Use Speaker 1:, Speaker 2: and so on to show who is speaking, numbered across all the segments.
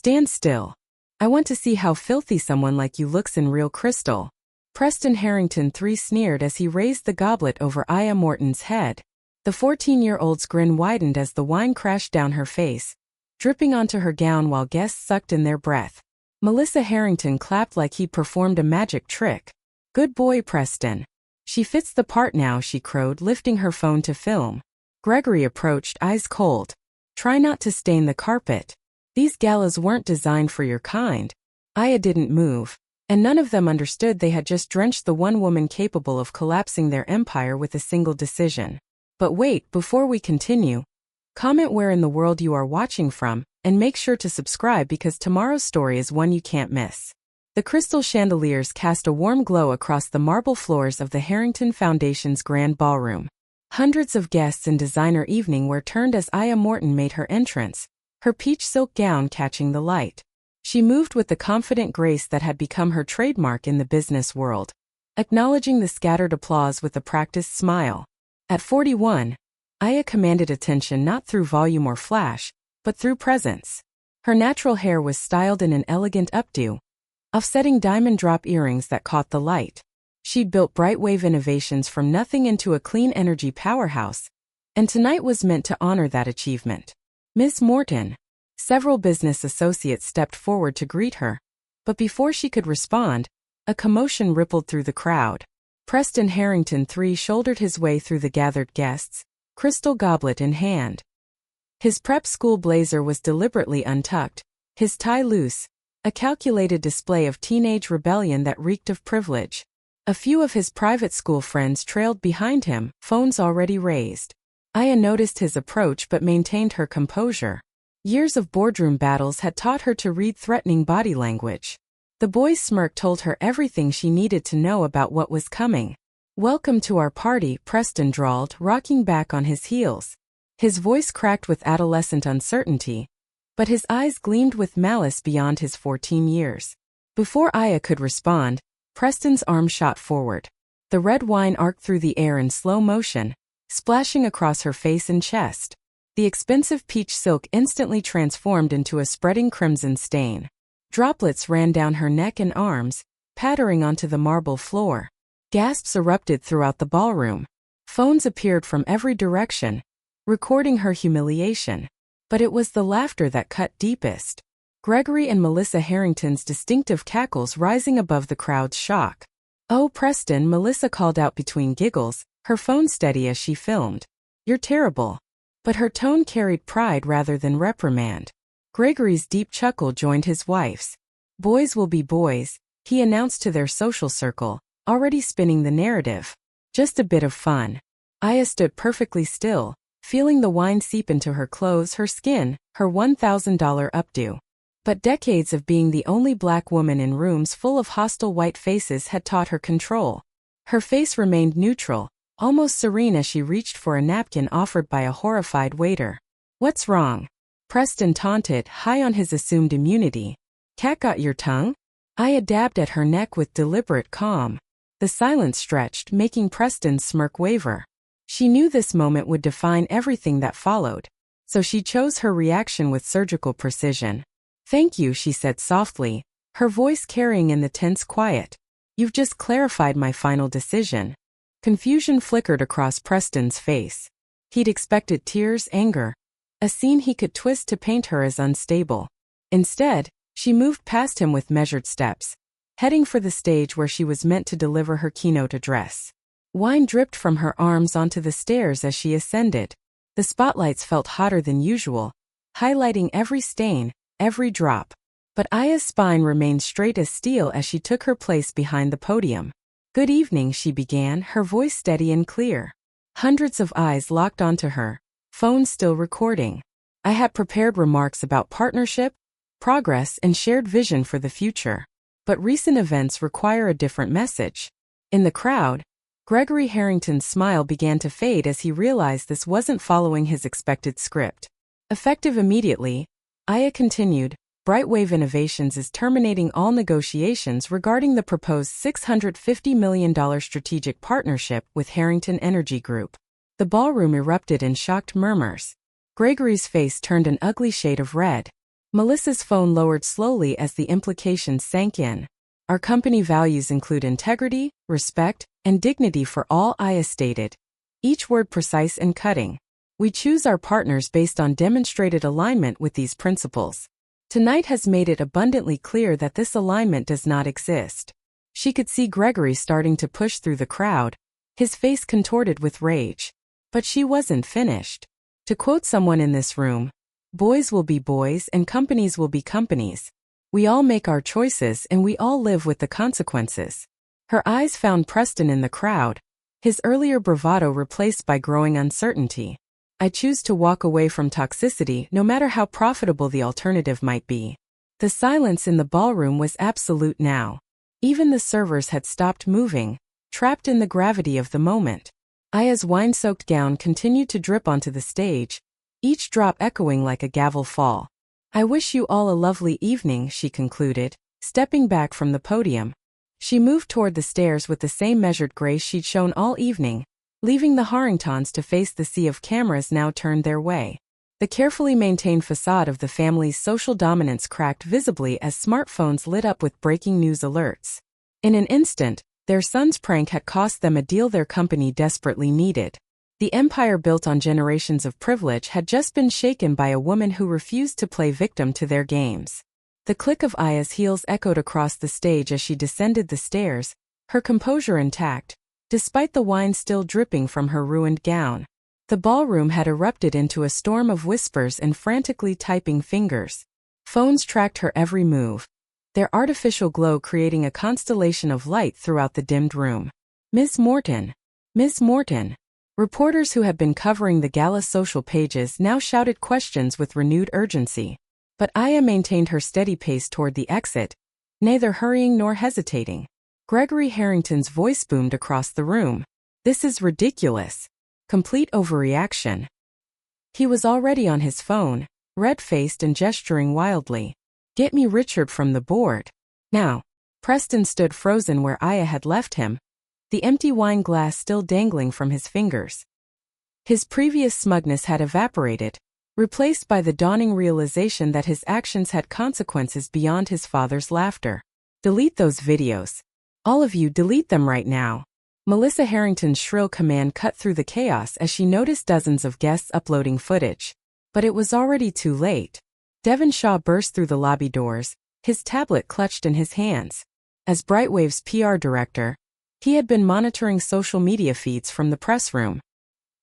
Speaker 1: Stand still. I want to see how filthy someone like you looks in real crystal. Preston Harrington III sneered as he raised the goblet over Aya Morton's head. The 14-year-old's grin widened as the wine crashed down her face, dripping onto her gown while guests sucked in their breath. Melissa Harrington clapped like he'd performed a magic trick. Good boy, Preston. She fits the part now, she crowed, lifting her phone to film. Gregory approached, eyes cold. Try not to stain the carpet. These galas weren't designed for your kind. Aya didn't move, and none of them understood they had just drenched the one woman capable of collapsing their empire with a single decision. But wait, before we continue, comment where in the world you are watching from, and make sure to subscribe because tomorrow's story is one you can't miss. The crystal chandeliers cast a warm glow across the marble floors of the Harrington Foundation's grand ballroom. Hundreds of guests in designer evening wear turned as Aya Morton made her entrance, her peach silk gown catching the light. She moved with the confident grace that had become her trademark in the business world, acknowledging the scattered applause with a practiced smile. At 41, Aya commanded attention not through volume or flash, but through presence. Her natural hair was styled in an elegant updo, offsetting diamond drop earrings that caught the light. She'd built Brightwave Innovations from nothing into a clean energy powerhouse, and tonight was meant to honor that achievement. Ms. Morton. Several business associates stepped forward to greet her, but before she could respond, a commotion rippled through the crowd. Preston Harrington III shouldered his way through the gathered guests, crystal goblet in hand. His prep school blazer was deliberately untucked, his tie loose, a calculated display of teenage rebellion that reeked of privilege. A few of his private school friends trailed behind him, phones already raised. Aya noticed his approach but maintained her composure. Years of boardroom battles had taught her to read threatening body language. The boy's smirk told her everything she needed to know about what was coming. Welcome to our party, Preston drawled, rocking back on his heels. His voice cracked with adolescent uncertainty, but his eyes gleamed with malice beyond his 14 years. Before Aya could respond, Preston's arm shot forward. The red wine arced through the air in slow motion, splashing across her face and chest. The expensive peach silk instantly transformed into a spreading crimson stain. Droplets ran down her neck and arms, pattering onto the marble floor. Gasps erupted throughout the ballroom. Phones appeared from every direction, recording her humiliation. But it was the laughter that cut deepest. Gregory and Melissa Harrington's distinctive cackles rising above the crowd's shock. Oh, Preston, Melissa called out between giggles, her phone steady as she filmed. You're terrible. But her tone carried pride rather than reprimand. Gregory's deep chuckle joined his wife's. Boys will be boys, he announced to their social circle, already spinning the narrative. Just a bit of fun. Aya stood perfectly still, feeling the wine seep into her clothes, her skin, her $1,000 updo. But decades of being the only black woman in rooms full of hostile white faces had taught her control. Her face remained neutral, almost serene as she reached for a napkin offered by a horrified waiter. What's wrong? Preston taunted, high on his assumed immunity. Cat got your tongue? Aya dabbed at her neck with deliberate calm. The silence stretched, making Preston's smirk waver. She knew this moment would define everything that followed, so she chose her reaction with surgical precision. Thank you, she said softly, her voice carrying in the tense quiet. You've just clarified my final decision. Confusion flickered across Preston's face. He'd expected tears, anger, a scene he could twist to paint her as unstable. Instead, she moved past him with measured steps, heading for the stage where she was meant to deliver her keynote address. Wine dripped from her arms onto the stairs as she ascended. The spotlights felt hotter than usual, highlighting every stain, every drop. But Aya's spine remained straight as steel as she took her place behind the podium. Good evening, she began, her voice steady and clear. Hundreds of eyes locked onto her, phones still recording. I had prepared remarks about partnership, progress, and shared vision for the future. But recent events require a different message. In the crowd, Gregory Harrington's smile began to fade as he realized this wasn't following his expected script. Effective immediately, Aya continued, Brightwave Innovations is terminating all negotiations regarding the proposed $650 million strategic partnership with Harrington Energy Group. The ballroom erupted in shocked murmurs. Gregory's face turned an ugly shade of red. Melissa's phone lowered slowly as the implications sank in. Our company values include integrity, respect, and dignity for all, Aya stated. Each word precise and cutting. We choose our partners based on demonstrated alignment with these principles. Tonight has made it abundantly clear that this alignment does not exist. She could see Gregory starting to push through the crowd, his face contorted with rage. But she wasn't finished. To quote someone in this room, boys will be boys and companies will be companies. We all make our choices and we all live with the consequences. Her eyes found Preston in the crowd, his earlier bravado replaced by growing uncertainty. I choose to walk away from toxicity no matter how profitable the alternative might be. The silence in the ballroom was absolute now. Even the servers had stopped moving, trapped in the gravity of the moment. Aya's wine-soaked gown continued to drip onto the stage, each drop echoing like a gavel fall. I wish you all a lovely evening, she concluded, stepping back from the podium. She moved toward the stairs with the same measured grace she'd shown all evening, leaving the Harringtons to face the sea of cameras now turned their way. The carefully maintained facade of the family's social dominance cracked visibly as smartphones lit up with breaking news alerts. In an instant, their son's prank had cost them a deal their company desperately needed. The empire built on generations of privilege had just been shaken by a woman who refused to play victim to their games. The click of Aya's heels echoed across the stage as she descended the stairs, her composure intact, despite the wine still dripping from her ruined gown. The ballroom had erupted into a storm of whispers and frantically typing fingers. Phones tracked her every move, their artificial glow creating a constellation of light throughout the dimmed room. Miss Morton! Miss Morton! Reporters who had been covering the gala social pages now shouted questions with renewed urgency. But Aya maintained her steady pace toward the exit, neither hurrying nor hesitating. Gregory Harrington's voice boomed across the room. This is ridiculous. Complete overreaction. He was already on his phone, red-faced and gesturing wildly. Get me Richard from the board. Now. Preston stood frozen where Aya had left him, the empty wine glass still dangling from his fingers. His previous smugness had evaporated, replaced by the dawning realization that his actions had consequences beyond his father's laughter. Delete those videos. All of you delete them right now. Melissa Harrington's shrill command cut through the chaos as she noticed dozens of guests uploading footage. But it was already too late. Devon Shaw burst through the lobby doors, his tablet clutched in his hands. As Brightwave's PR director, he had been monitoring social media feeds from the press room.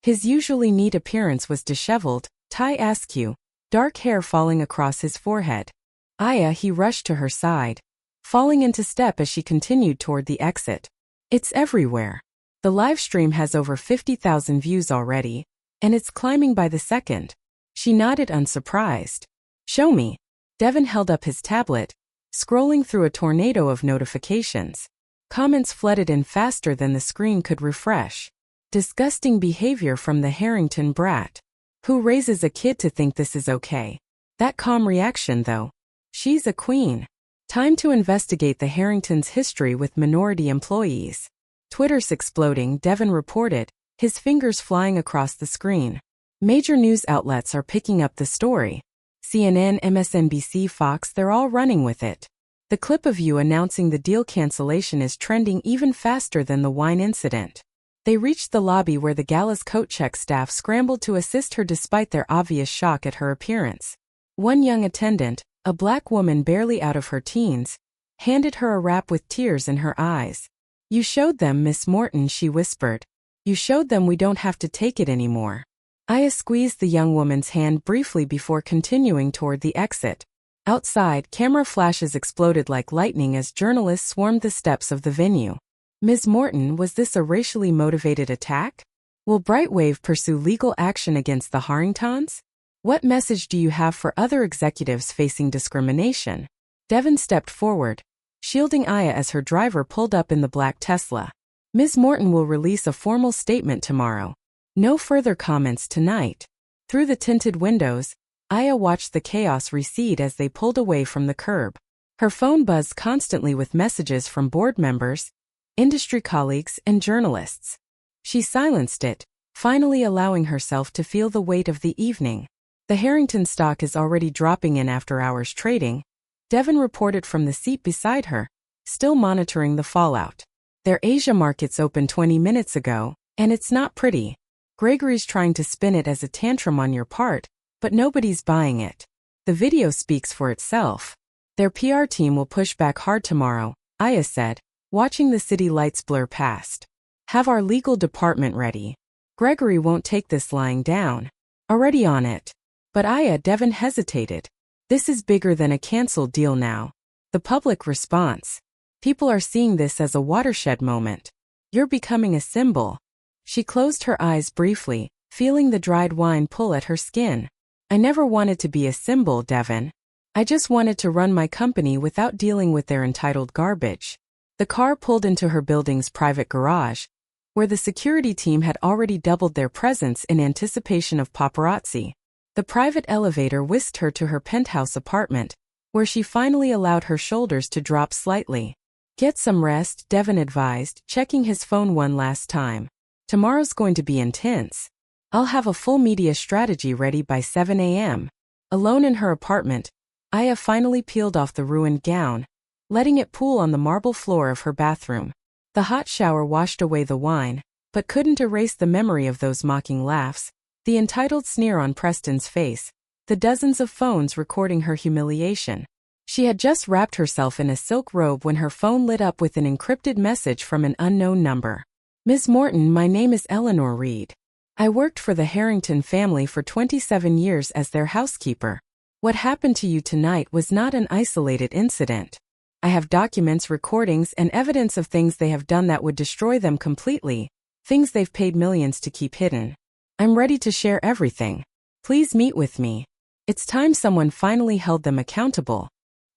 Speaker 1: His usually neat appearance was disheveled, tie askew, dark hair falling across his forehead. Aya, he rushed to her side, falling into step as she continued toward the exit. It's everywhere. The live stream has over 50,000 views already, and it's climbing by the second. She nodded unsurprised. Show me. Devon held up his tablet, scrolling through a tornado of notifications. Comments flooded in faster than the screen could refresh. Disgusting behavior from the Harrington brat. Who raises a kid to think this is okay? That calm reaction though. She's a queen. Time to investigate the Harringtons' history with minority employees. Twitter's exploding, Devon reported, his fingers flying across the screen. Major news outlets are picking up the story. CNN, MSNBC, Fox, they're all running with it. The clip of you announcing the deal cancellation is trending even faster than the wine incident. They reached the lobby where the gala's coat check staff scrambled to assist her despite their obvious shock at her appearance. One young attendant, a black woman barely out of her teens, handed her a wrap with tears in her eyes. You showed them, Miss Morton, she whispered. You showed them we don't have to take it anymore. Aya squeezed the young woman's hand briefly before continuing toward the exit. Outside, camera flashes exploded like lightning as journalists swarmed the steps of the venue. Ms. Morton, was this a racially motivated attack? Will Brightwave pursue legal action against the Harringtons? What message do you have for other executives facing discrimination? Devon stepped forward, shielding Aya as her driver pulled up in the black Tesla. Ms. Morton will release a formal statement tomorrow. No further comments tonight. Through the tinted windows, Aya watched the chaos recede as they pulled away from the curb. Her phone buzzed constantly with messages from board members, industry colleagues, and journalists. She silenced it, finally allowing herself to feel the weight of the evening. The Harrington stock is already dropping in after-hours trading, Devon reported from the seat beside her, still monitoring the fallout. Their Asia markets opened 20 minutes ago, and it's not pretty. Gregory's trying to spin it as a tantrum on your part, but nobody's buying it. The video speaks for itself. Their PR team will push back hard tomorrow, Aya said, watching the city lights blur past. Have our legal department ready. Gregory won't take this lying down. Already on it. But Aya, Devon hesitated. This is bigger than a cancelled deal now. The public response. People are seeing this as a watershed moment. You're becoming a symbol. She closed her eyes briefly, feeling the dried wine pull at her skin. I never wanted to be a symbol, Devon. I just wanted to run my company without dealing with their entitled garbage. The car pulled into her building's private garage, where the security team had already doubled their presence in anticipation of paparazzi. The private elevator whisked her to her penthouse apartment, where she finally allowed her shoulders to drop slightly. Get some rest, Devon advised, checking his phone one last time. Tomorrow's going to be intense. I'll have a full media strategy ready by 7 a.m. Alone in her apartment, Aya finally peeled off the ruined gown, letting it pool on the marble floor of her bathroom. The hot shower washed away the wine, but couldn't erase the memory of those mocking laughs, the entitled sneer on Preston's face, the dozens of phones recording her humiliation. She had just wrapped herself in a silk robe when her phone lit up with an encrypted message from an unknown number. Ms. Morton, my name is Eleanor Reed. I worked for the Harrington family for 27 years as their housekeeper. What happened to you tonight was not an isolated incident. I have documents, recordings, and evidence of things they have done that would destroy them completely, things they've paid millions to keep hidden. I'm ready to share everything. Please meet with me. It's time someone finally held them accountable.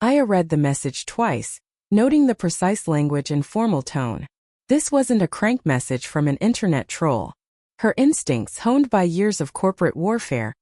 Speaker 1: Aya read the message twice, noting the precise language and formal tone. This wasn't a crank message from an internet troll. Her instincts, honed by years of corporate warfare,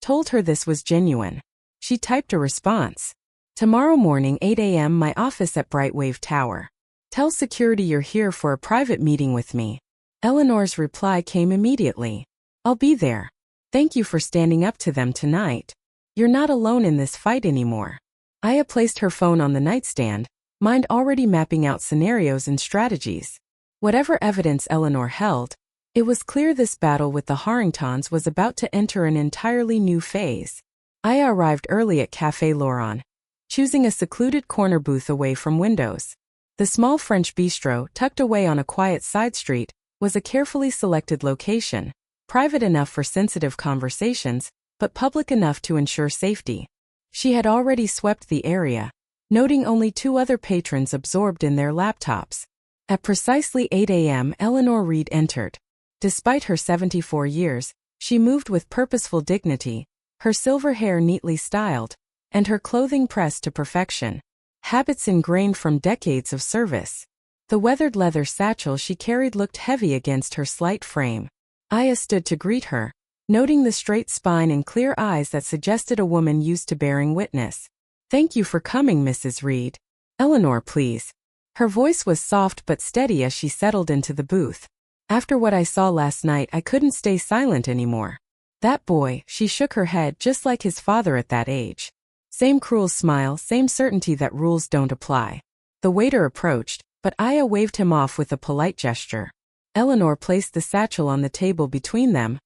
Speaker 1: told her this was genuine. She typed a response. Tomorrow morning 8 a.m. my office at Brightwave Tower. Tell security you're here for a private meeting with me. Eleanor's reply came immediately. I'll be there. Thank you for standing up to them tonight. You're not alone in this fight anymore. Aya placed her phone on the nightstand, mind already mapping out scenarios and strategies. Whatever evidence Eleanor held, it was clear this battle with the Harringtons was about to enter an entirely new phase. Aya arrived early at Café Laurent, choosing a secluded corner booth away from windows. The small French bistro, tucked away on a quiet side street, was a carefully selected location, private enough for sensitive conversations, but public enough to ensure safety. She had already swept the area, noting only 2 other patrons absorbed in their laptops. At precisely 8 a.m. Eleanor Reed entered. Despite her 74 years, she moved with purposeful dignity, her silver hair neatly styled, and her clothing pressed to perfection, habits ingrained from decades of service. The weathered leather satchel she carried looked heavy against her slight frame. Aya stood to greet her, noting the straight spine and clear eyes that suggested a woman used to bearing witness. Thank you for coming, Mrs. Reed. Eleanor, please. Her voice was soft but steady as she settled into the booth. After what I saw last night, I couldn't stay silent anymore. That boy, she shook her head just like his father at that age. Same cruel smile, same certainty that rules don't apply. The waiter approached, but Aya waved him off with a polite gesture. Eleanor placed the satchel on the table between them,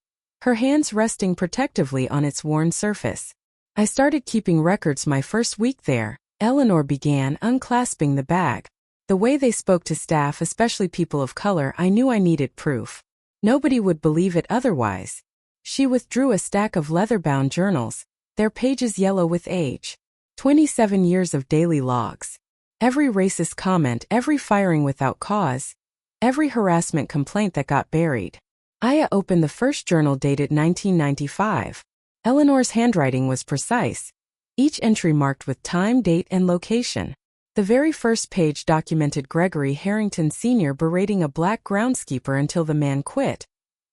Speaker 1: her hands resting protectively on its worn surface. I started keeping records my first week there, Eleanor began, unclasping the bag. The way they spoke to staff, especially people of color, I knew I needed proof. Nobody would believe it otherwise. She withdrew a stack of leather-bound journals, their pages yellow with age. 27 years of daily logs. Every racist comment, every firing without cause, every harassment complaint that got buried. Aya opened the first journal dated 1995. Eleanor's handwriting was precise, each entry marked with time, date, and location. The very first page documented Gregory Harrington Sr. berating a black groundskeeper until the man quit,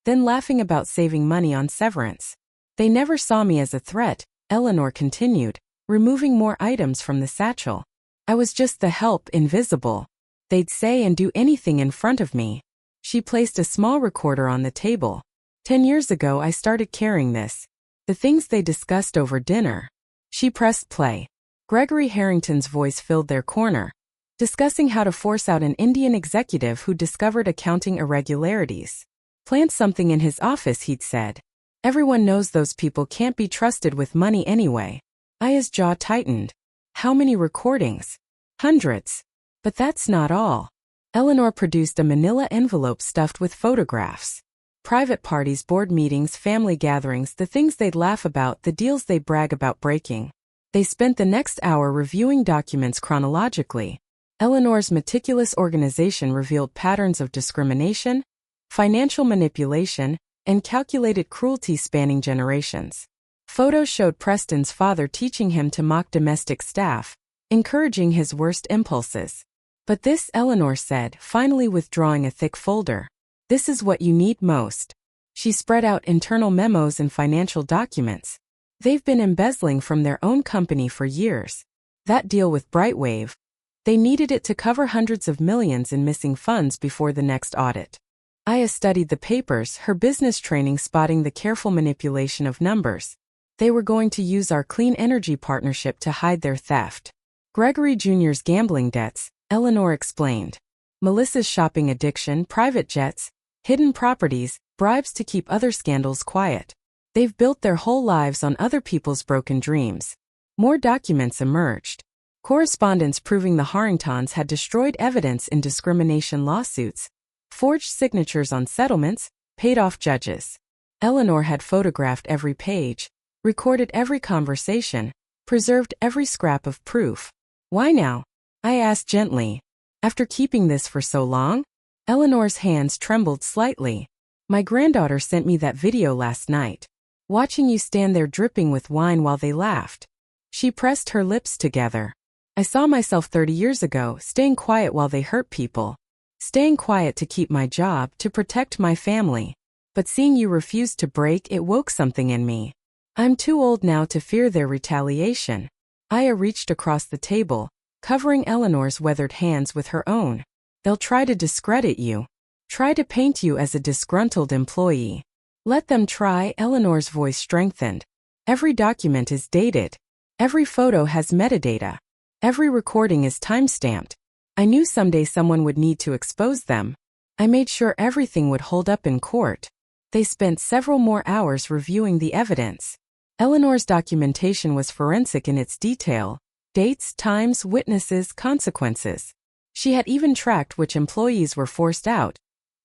Speaker 1: then laughing about saving money on severance. They never saw me as a threat, Eleanor continued, removing more items from the satchel. I was just the help, invisible. They'd say and do anything in front of me. She placed a small recorder on the table. 10 years ago I started carrying this. The things they discussed over dinner. She pressed play. Gregory Harrington's voice filled their corner, discussing how to force out an Indian executive who discovered accounting irregularities. Plant something in his office, he'd said. Everyone knows those people can't be trusted with money anyway. Aya's jaw tightened. How many recordings? Hundreds. But that's not all. Eleanor produced a manila envelope stuffed with photographs. Private parties, board meetings, family gatherings, the things they'd laugh about, the deals they'd brag about breaking. They spent the next hour reviewing documents chronologically. Eleanor's meticulous organization revealed patterns of discrimination, financial manipulation, and calculated cruelty spanning generations. Photos showed Preston's father teaching him to mock domestic staff, encouraging his worst impulses. But this, Eleanor said, finally withdrawing a thick folder. This is what you need most. She spread out internal memos and financial documents. They've been embezzling from their own company for years. That deal with Brightwave. They needed it to cover hundreds of millions in missing funds before the next audit. Aya studied the papers, her business training spotting the careful manipulation of numbers. They were going to use our clean energy partnership to hide their theft. Gregory Jr.'s gambling debts, Eleanor explained. Melissa's shopping addiction, private jets, hidden properties, bribes to keep other scandals quiet. They've built their whole lives on other people's broken dreams. More documents emerged. Correspondence proving the Harringtons had destroyed evidence in discrimination lawsuits, forged signatures on settlements, paid off judges. Eleanor had photographed every page, recorded every conversation, preserved every scrap of proof. Why now? I asked gently. After keeping this for so long? Eleanor's hands trembled slightly. My granddaughter sent me that video last night. Watching you stand there dripping with wine while they laughed. She pressed her lips together. I saw myself 30 years ago, staying quiet while they hurt people. Staying quiet to keep my job, to protect my family. But seeing you refuse to break, it woke something in me. I'm too old now to fear their retaliation. Aya reached across the table, covering Eleanor's weathered hands with her own. They'll try to discredit you. Try to paint you as a disgruntled employee. Let them try, Eleanor's voice strengthened. Every document is dated. Every photo has metadata. Every recording is timestamped. I knew someday someone would need to expose them. I made sure everything would hold up in court. They spent several more hours reviewing the evidence. Eleanor's documentation was forensic in its detail. Dates, times, witnesses, consequences. She had even tracked which employees were forced out,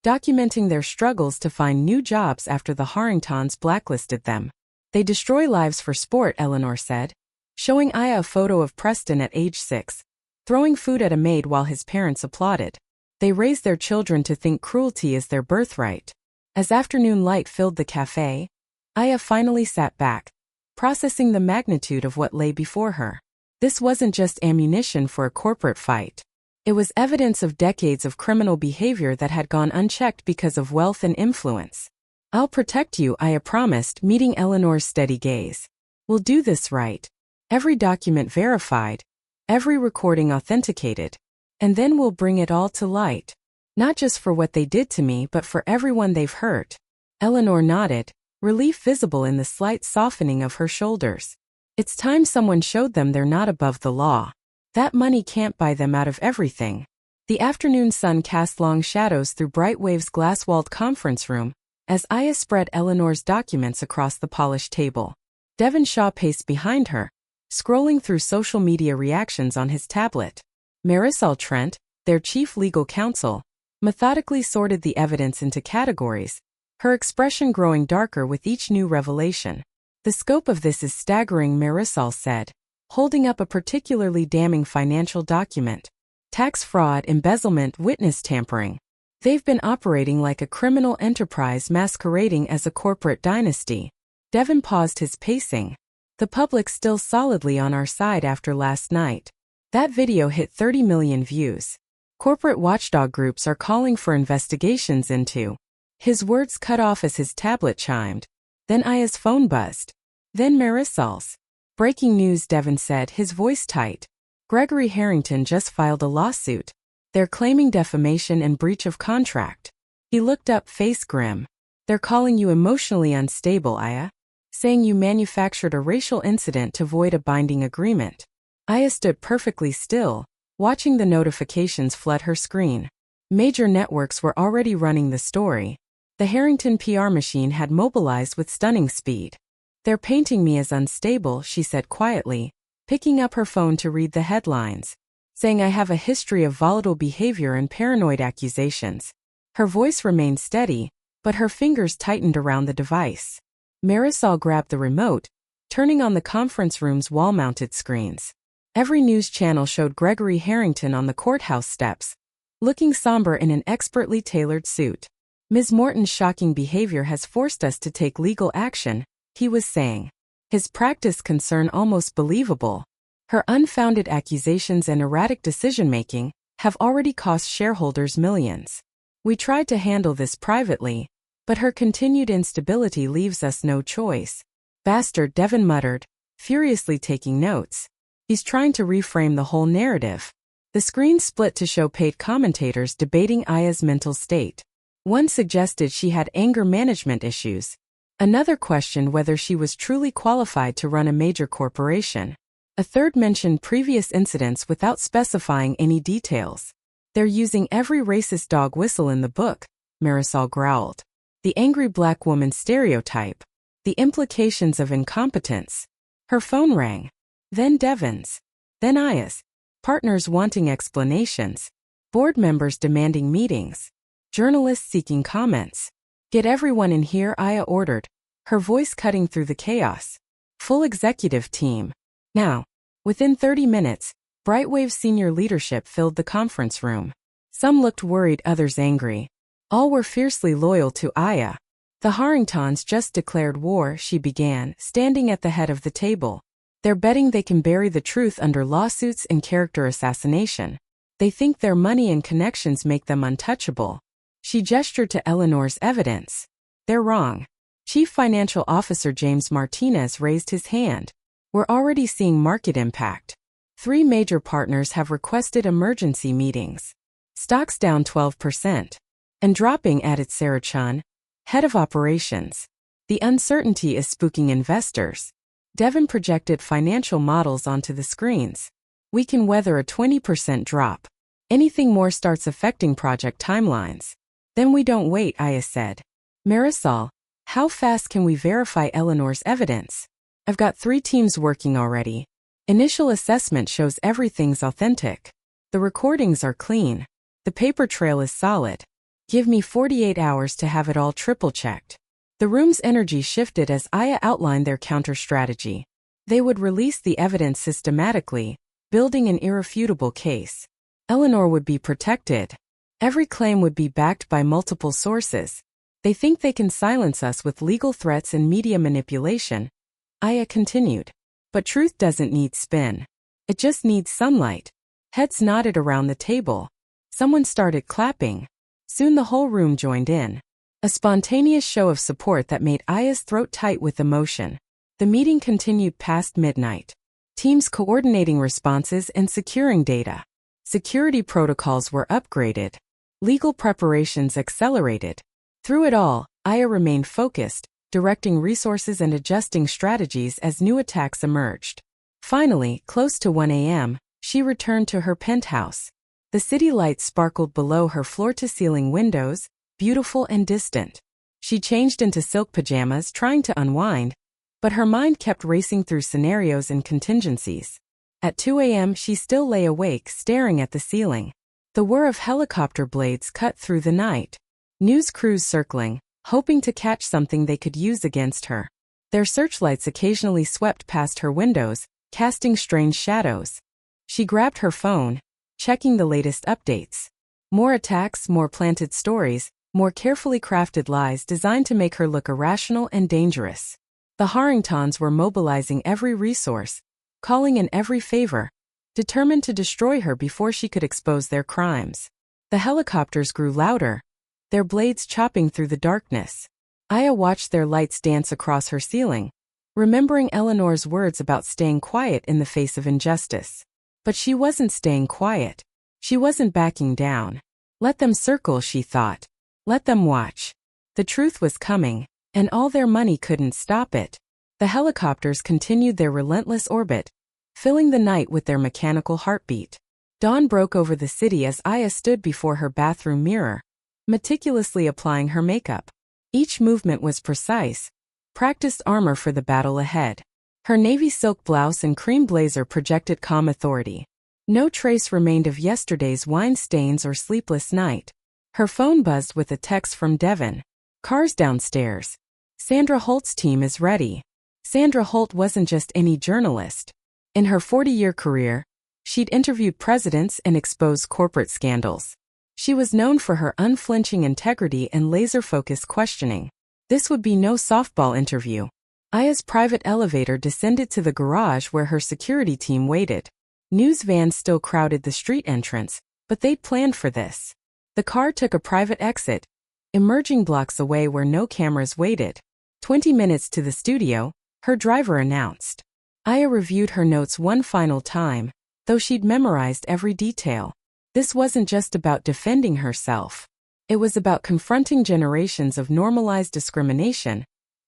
Speaker 1: documenting their struggles to find new jobs after the Harringtons blacklisted them. They destroy lives for sport, Eleanor said, showing Aya a photo of Preston at age 6, throwing food at a maid while his parents applauded. They raise their children to think cruelty is their birthright. As afternoon light filled the cafe, Aya finally sat back, processing the magnitude of what lay before her. This wasn't just ammunition for a corporate fight. It was evidence of decades of criminal behavior that had gone unchecked because of wealth and influence. I'll protect you, Aya promised, meeting Eleanor's steady gaze. We'll do this right. Every document verified, every recording authenticated, and then we'll bring it all to light. Not just for what they did to me, but for everyone they've hurt. Eleanor nodded, relief visible in the slight softening of her shoulders. It's time someone showed them they're not above the law. That money can't buy them out of everything. The afternoon sun cast long shadows through Brightwave's glass-walled conference room, as Aya spread Eleanor's documents across the polished table. Devon Shaw paced behind her, scrolling through social media reactions on his tablet. Marisol Trent, their chief legal counsel, methodically sorted the evidence into categories, her expression growing darker with each new revelation. The scope of this is staggering, Marisol said, holding up a particularly damning financial document. Tax fraud, embezzlement, witness tampering. They've been operating like a criminal enterprise masquerading as a corporate dynasty. Devon paused his pacing. The public's still solidly on our side after last night. That video hit 30 million views. Corporate watchdog groups are calling for investigations into. His words cut off as his tablet chimed. Then Aya's phone buzzed. Then Marisol's. Breaking news, Devon said, his voice tight. Gregory Harrington just filed a lawsuit. They're claiming defamation and breach of contract. He looked up, face grim. They're calling you emotionally unstable, Aya. saying you manufactured a racial incident to void a binding agreement. Aya stood perfectly still, watching the notifications flood her screen. Major networks were already running the story. The Harrington PR machine had mobilized with stunning speed. "They're painting me as unstable," she said quietly, picking up her phone to read the headlines, saying I have a history of volatile behavior and paranoid accusations. Her voice remained steady, but her fingers tightened around the device. Marisol grabbed the remote, turning on the conference room's wall-mounted screens. Every news channel showed Gregory Harrington on the courthouse steps, looking somber in an expertly tailored suit. "Ms. Morton's shocking behavior has forced us to take legal action," he was saying. His practice concern almost believable. Her unfounded accusations and erratic decision-making have already cost shareholders millions. "We tried to handle this privately, but her continued instability leaves us no choice." "Bastard," Devin muttered, furiously taking notes. He's trying to reframe the whole narrative. The screen split to show paid commentators debating Aya's mental state. One suggested she had anger management issues. Another questioned whether she was truly qualified to run a major corporation. A third mentioned previous incidents without specifying any details. "They're using every racist dog whistle in the book," Marisol growled. "The angry black woman stereotype. The implications of incompetence." Her phone rang. Then Devin's. Then Aya's. Partners wanting explanations. Board members demanding meetings. Journalists seeking comments. "Get everyone in here," Aya ordered, her voice cutting through the chaos. "Full executive team. Now." Within 30 minutes, Brightwave's senior leadership filled the conference room. Some looked worried, others angry. All were fiercely loyal to Aya. "The Harringtons just declared war," she began, standing at the head of the table. "They're betting they can bury the truth under lawsuits and character assassination. They think their money and connections make them untouchable." She gestured to Eleanor's evidence. "They're wrong." Chief Financial Officer James Martinez raised his hand. "We're already seeing market impact. 3 major partners have requested emergency meetings. Stocks down 12%. And dropping," added Sarah Chun, head of operations. "The uncertainty is spooking investors." Devin projected financial models onto the screens. "We can weather a 20% drop. Anything more starts affecting project timelines." "Then we don't wait," Aya said. "Marisol, how fast can we verify Eleanor's evidence?" "I've got 3 teams working already. Initial assessment shows everything's authentic. The recordings are clean. The paper trail is solid. Give me 48 hours to have it all triple-checked." The room's energy shifted as Aya outlined their counter-strategy. They would release the evidence systematically, building an irrefutable case. Eleanor would be protected. Every claim would be backed by multiple sources. "They think they can silence us with legal threats and media manipulation," Aya continued. "But truth doesn't need spin. It just needs sunlight." Heads nodded around the table. Someone started clapping. Soon the whole room joined in. A spontaneous show of support that made Aya's throat tight with emotion. The meeting continued past midnight. Teams coordinating responses and securing data. Security protocols were upgraded. Legal preparations accelerated. Through it all, Aya remained focused, directing resources and adjusting strategies as new attacks emerged. Finally, close to 1 a.m., she returned to her penthouse. The city lights sparkled below her floor-to-ceiling windows, beautiful and distant. She changed into silk pajamas, trying to unwind, but her mind kept racing through scenarios and contingencies. At 2 a.m., she still lay awake, staring at the ceiling. The whir of helicopter blades cut through the night. News crews circling, hoping to catch something they could use against her. Their searchlights occasionally swept past her windows, casting strange shadows. She grabbed her phone, checking the latest updates. More attacks, more planted stories, more carefully crafted lies designed to make her look irrational and dangerous. The Harringtons were mobilizing every resource, calling in every favor, determined to destroy her before she could expose their crimes. The helicopters grew louder, their blades chopping through the darkness. Aya watched their lights dance across her ceiling, remembering Eleanor's words about staying quiet in the face of injustice. But she wasn't staying quiet. She wasn't backing down. Let them circle, she thought. Let them watch. The truth was coming, and all their money couldn't stop it. The helicopters continued their relentless orbit, filling the night with their mechanical heartbeat. Dawn broke over the city as Aya stood before her bathroom mirror, meticulously applying her makeup. Each movement was precise, practiced armor for the battle ahead. Her navy silk blouse and cream blazer projected calm authority. No trace remained of yesterday's wine stains or sleepless night. Her phone buzzed with a text from Devon. "Cars downstairs. Sandra Holt's team is ready." Sandra Holt wasn't just any journalist. In her 40-year career, she'd interviewed presidents and exposed corporate scandals. She was known for her unflinching integrity and laser-focused questioning. This would be no softball interview. Aya's private elevator descended to the garage where her security team waited. News vans still crowded the street entrance, but they'd planned for this. The car took a private exit, emerging blocks away where no cameras waited. 20 minutes to the studio, her driver announced. Aya reviewed her notes one final time, though she'd memorized every detail. This wasn't just about defending herself. It was about confronting generations of normalized discrimination,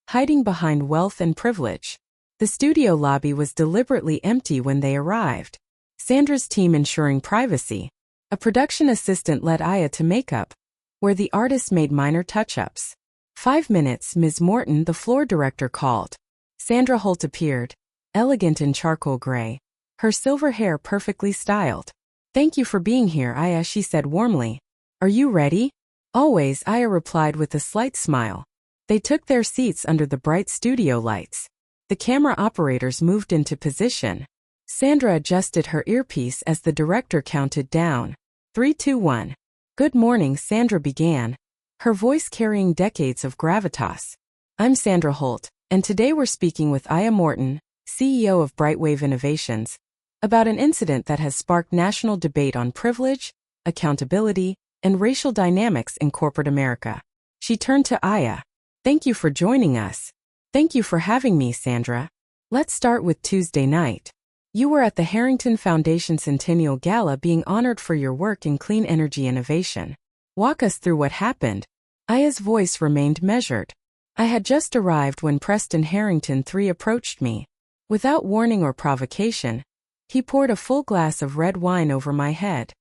Speaker 1: hiding behind wealth and privilege. The studio lobby was deliberately empty when they arrived. Sandra's team ensuring privacy. A production assistant led Aya to makeup, where the artist made minor touch-ups. 5 minutes, Ms. Morton, the floor director, called. Sandra Holt appeared, elegant in charcoal gray, her silver hair perfectly styled. "Thank you for being here, Aya," she said warmly. "Are you ready?" "Always," Aya replied with a slight smile. They took their seats under the bright studio lights. The camera operators moved into position. Sandra adjusted her earpiece as the director counted down. 3, 2, 1. "Good morning," Sandra began, her voice carrying decades of gravitas. "I'm Sandra Holt, and today we're speaking with Aya Morton, CEO of Brightwave Innovations, about an incident that has sparked national debate on privilege, accountability, and racial dynamics in corporate America." She turned to Aya. "Thank you for joining us." "Thank you for having me, Sandra. Let's start with Tuesday night. You were at the Harrington Foundation Centennial Gala being honored for your work in clean energy innovation. Walk us through what happened." Aya's voice remained measured. "I had just arrived when Preston Harrington III approached me. Without warning or provocation, he poured a full glass of red wine over my head.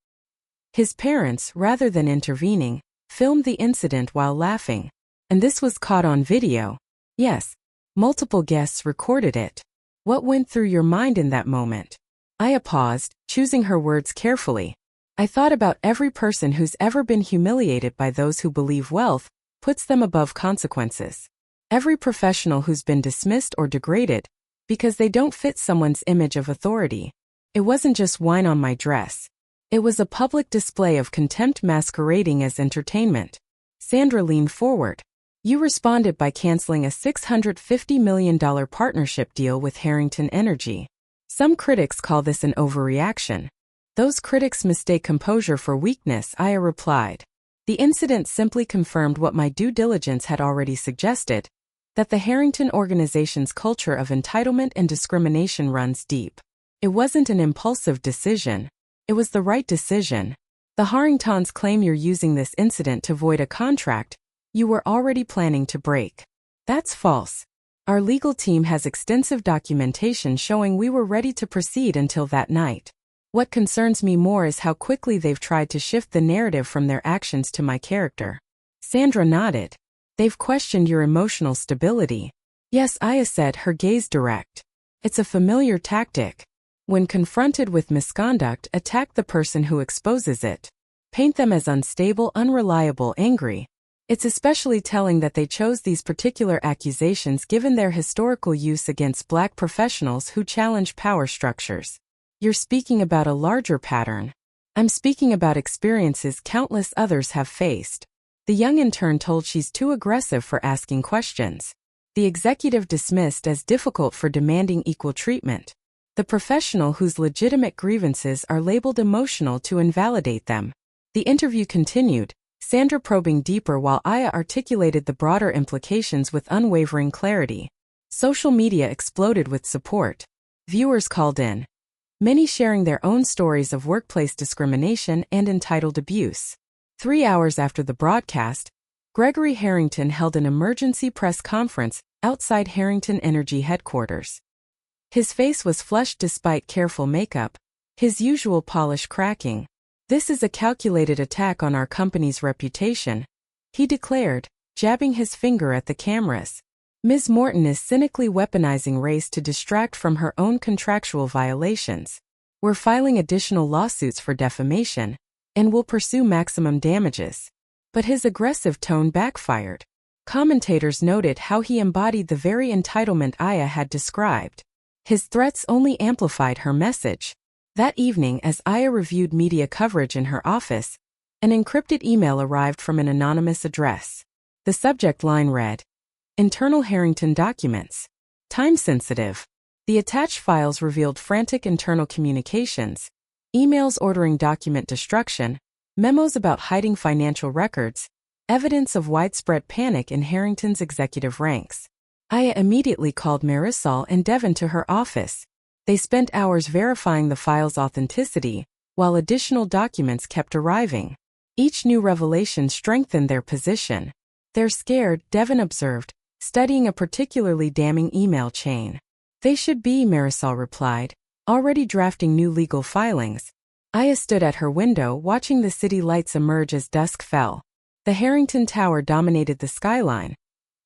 Speaker 1: His parents, rather than intervening, filmed the incident while laughing. And this was caught on video. Yes, multiple guests recorded it. What went through your mind in that moment?" Aya paused, choosing her words carefully. "I thought about every person who's ever been humiliated by those who believe wealth puts them above consequences. Every professional who's been dismissed or degraded because they don't fit someone's image of authority. It wasn't just wine on my dress. It was a public display of contempt masquerading as entertainment." Sandra leaned forward. "You responded by canceling a $650 million partnership deal with Harrington Energy. Some critics call this an overreaction." "Those critics mistake composure for weakness," Aya replied. "The incident simply confirmed what my due diligence had already suggested, that the Harrington organization's culture of entitlement and discrimination runs deep. It wasn't an impulsive decision. It was the right decision. The Harringtons claim you're using this incident to void a contract you were already planning to break. That's false. Our legal team has extensive documentation showing we were ready to proceed until that night. What concerns me more is how quickly they've tried to shift the narrative from their actions to my character." Sandra nodded. "They've questioned your emotional stability." "Yes," Aya said, her gaze direct. "It's a familiar tactic. When confronted with misconduct, attack the person who exposes it. Paint them as unstable, unreliable, angry. It's especially telling that they chose these particular accusations given their historical use against Black professionals who challenge power structures." "You're speaking about a larger pattern." "I'm speaking about experiences countless others have faced." The young intern told she's too aggressive for asking questions. The executive dismissed as difficult for demanding equal treatment. The professional whose legitimate grievances are labeled emotional to invalidate them. The interview continued, Sandra probing deeper while Aya articulated the broader implications with unwavering clarity. Social media exploded with support. Viewers called in, many sharing their own stories of workplace discrimination and entitled abuse. 3 hours after the broadcast, Gregory Harrington held an emergency press conference outside Harrington Energy headquarters. His face was flushed despite careful makeup, his usual polish cracking. "This is a calculated attack on our company's reputation," he declared, jabbing his finger at the cameras. "Ms. Morton is cynically weaponizing race to distract from her own contractual violations. We're filing additional lawsuits for defamation, and will pursue maximum damages." But his aggressive tone backfired. Commentators noted how he embodied the very entitlement Aya had described. His threats only amplified her message. That evening, as Aya reviewed media coverage in her office, an encrypted email arrived from an anonymous address. The subject line read, "Internal Harrington documents. Time-sensitive." The attached files revealed frantic internal communications, emails ordering document destruction, memos about hiding financial records, evidence of widespread panic in Harrington's executive ranks. Aya immediately called Marisol and Devon to her office. They spent hours verifying the file's authenticity, while additional documents kept arriving. Each new revelation strengthened their position. "They're scared," Devon observed, studying a particularly damning email chain. "They should be," Marisol replied, already drafting new legal filings. Aya stood at her window watching the city lights emerge as dusk fell. The Harrington Tower dominated the skyline,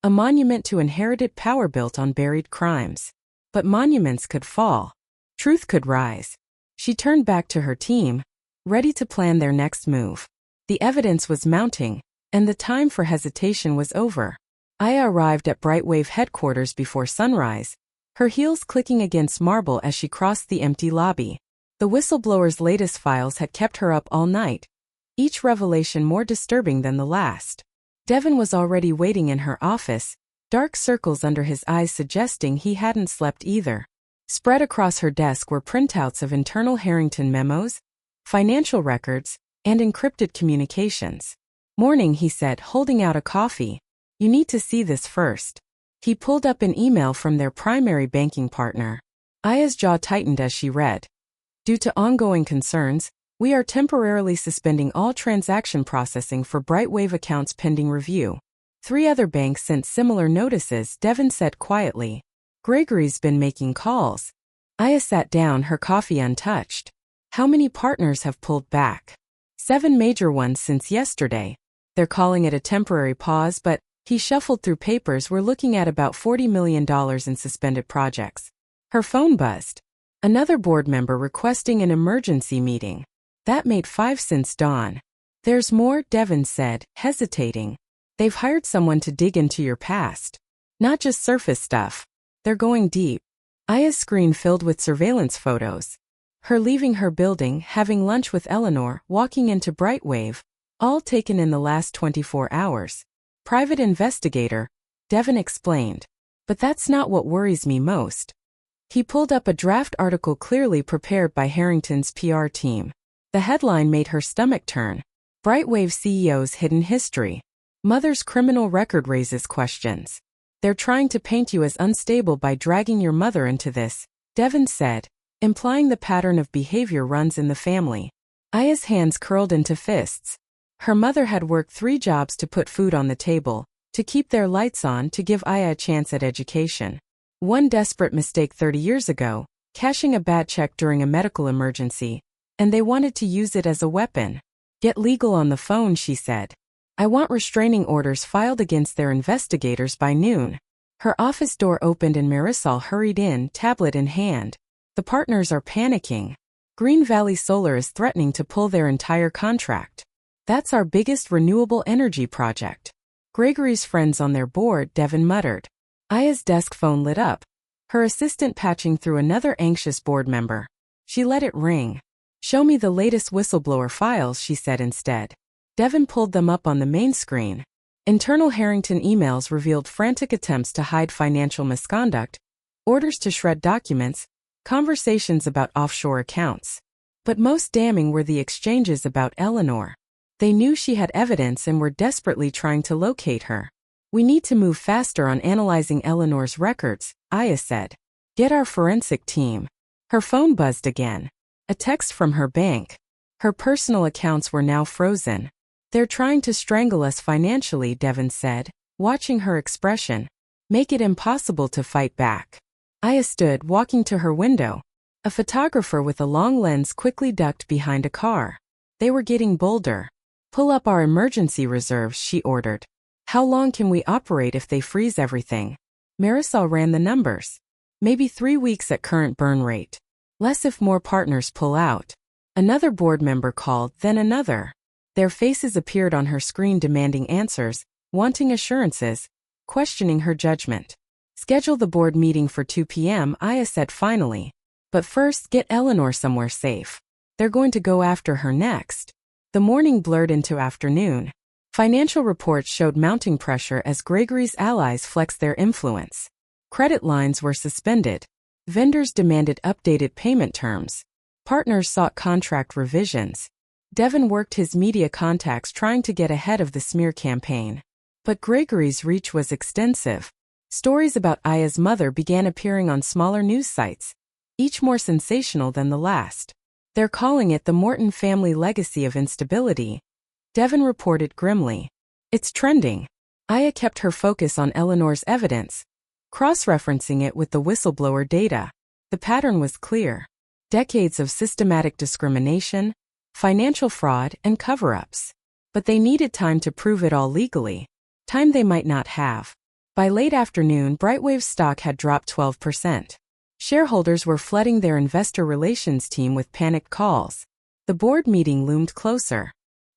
Speaker 1: a monument to inherited power built on buried crimes. But monuments could fall. Truth could rise. She turned back to her team, ready to plan their next move. The evidence was mounting, and the time for hesitation was over. Aya arrived at Brightwave headquarters before sunrise, her heels clicking against marble as she crossed the empty lobby. The whistleblower's latest files had kept her up all night, each revelation more disturbing than the last. Devon was already waiting in her office, dark circles under his eyes suggesting he hadn't slept either. Spread across her desk were printouts of internal Harrington memos, financial records, and encrypted communications. "Morning," he said, holding out a coffee. "You need to see this first." He pulled up an email from their primary banking partner. Aya's jaw tightened as she read. "Due to ongoing concerns, we are temporarily suspending all transaction processing for Brightwave accounts pending review." 3 other banks sent similar notices, Devon said quietly. "Gregory's been making calls." Aya sat down, her coffee untouched. "How many partners have pulled back?" 7 major ones since yesterday. "They're calling it a temporary pause, but," he shuffled through papers, "we're looking at about $40 million in suspended projects." Her phone buzzed. Another board member requesting an emergency meeting. That made 5 since dawn. "There's more," Devon said, hesitating. "They've hired someone to dig into your past. Not just surface stuff. They're going deep." Aya's screen filled with surveillance photos. Her leaving her building, having lunch with Eleanor, walking into Brightwave, all taken in the last 24 hours. "Private investigator," Devon explained. "But that's not what worries me most." He pulled up a draft article clearly prepared by Harrington's PR team. The headline made her stomach turn. "Brightwave CEO's hidden history. Mother's criminal record raises questions." "They're trying to paint you as unstable by dragging your mother into this," Devon said, implying the pattern of behavior runs in the family. Aya's hands curled into fists. Her mother had worked 3 jobs to put food on the table, to keep their lights on, to give Aya a chance at education. One desperate mistake 30 years ago, cashing a bad check during a medical emergency, and they wanted to use it as a weapon. "Get legal on the phone," she said. "I want restraining orders filed against their investigators by noon." Her office door opened and Marisol hurried in, tablet in hand. "The partners are panicking. Green Valley Solar is threatening to pull their entire contract. That's our biggest renewable energy project." "Gregory's friends on their board," Devon muttered. Aya's desk phone lit up, her assistant patching through another anxious board member. She let it ring. "Show me the latest whistleblower files," she said instead. Devon pulled them up on the main screen. Internal Harrington emails revealed frantic attempts to hide financial misconduct, orders to shred documents, conversations about offshore accounts. But most damning were the exchanges about Eleanor. They knew she had evidence and were desperately trying to locate her. "We need to move faster on analyzing Eleanor's records," Aya said. "Get our forensic team." Her phone buzzed again. A text from her bank. Her personal accounts were now frozen. "They're trying to strangle us financially," Devon said, watching her expression. Make it impossible to fight back. Aya stood, walking to her window. A photographer with a long lens quickly ducked behind a car. They were getting bolder. Pull up our emergency reserves, she ordered. How long can we operate if they freeze everything? Marisol ran the numbers. Maybe 3 weeks at current burn rate. Less if more partners pull out. Another board member called, then another. Their faces appeared on her screen demanding answers, wanting assurances, questioning her judgment. Schedule the board meeting for 2 p.m., Aya said finally. But first, get Eleanor somewhere safe. They're going to go after her next. The morning blurred into afternoon. Financial reports showed mounting pressure as Gregory's allies flexed their influence. Credit lines were suspended. Vendors demanded updated payment terms. Partners sought contract revisions. Devon worked his media contacts trying to get ahead of the smear campaign. But Gregory's reach was extensive. Stories about Aya's mother began appearing on smaller news sites, each more sensational than the last. They're calling it the Morton family legacy of instability, Devon reported grimly. It's trending. Aya kept her focus on Eleanor's evidence, cross-referencing it with the whistleblower data. The pattern was clear. Decades of systematic discrimination, financial fraud, and cover-ups. But they needed time to prove it all legally. Time they might not have. By late afternoon, Brightwave's stock had dropped 12%. Shareholders were flooding their investor relations team with panicked calls. The board meeting loomed closer.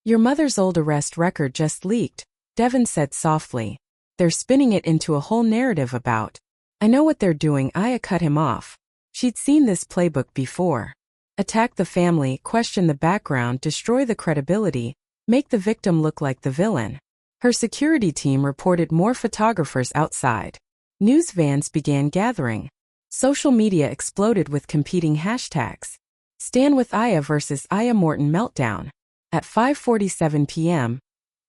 Speaker 1: Your mother's old arrest record just leaked, Devon said softly. They're spinning it into a whole narrative about. I know what they're doing, Aya cut him off. She'd seen this playbook before. Attack the family, question the background, destroy the credibility, make the victim look like the villain. Her security team reported more photographers outside. News vans began gathering. Social media exploded with competing hashtags. Stand with Aya versus Aya Morton meltdown. At 5:47 p.m.,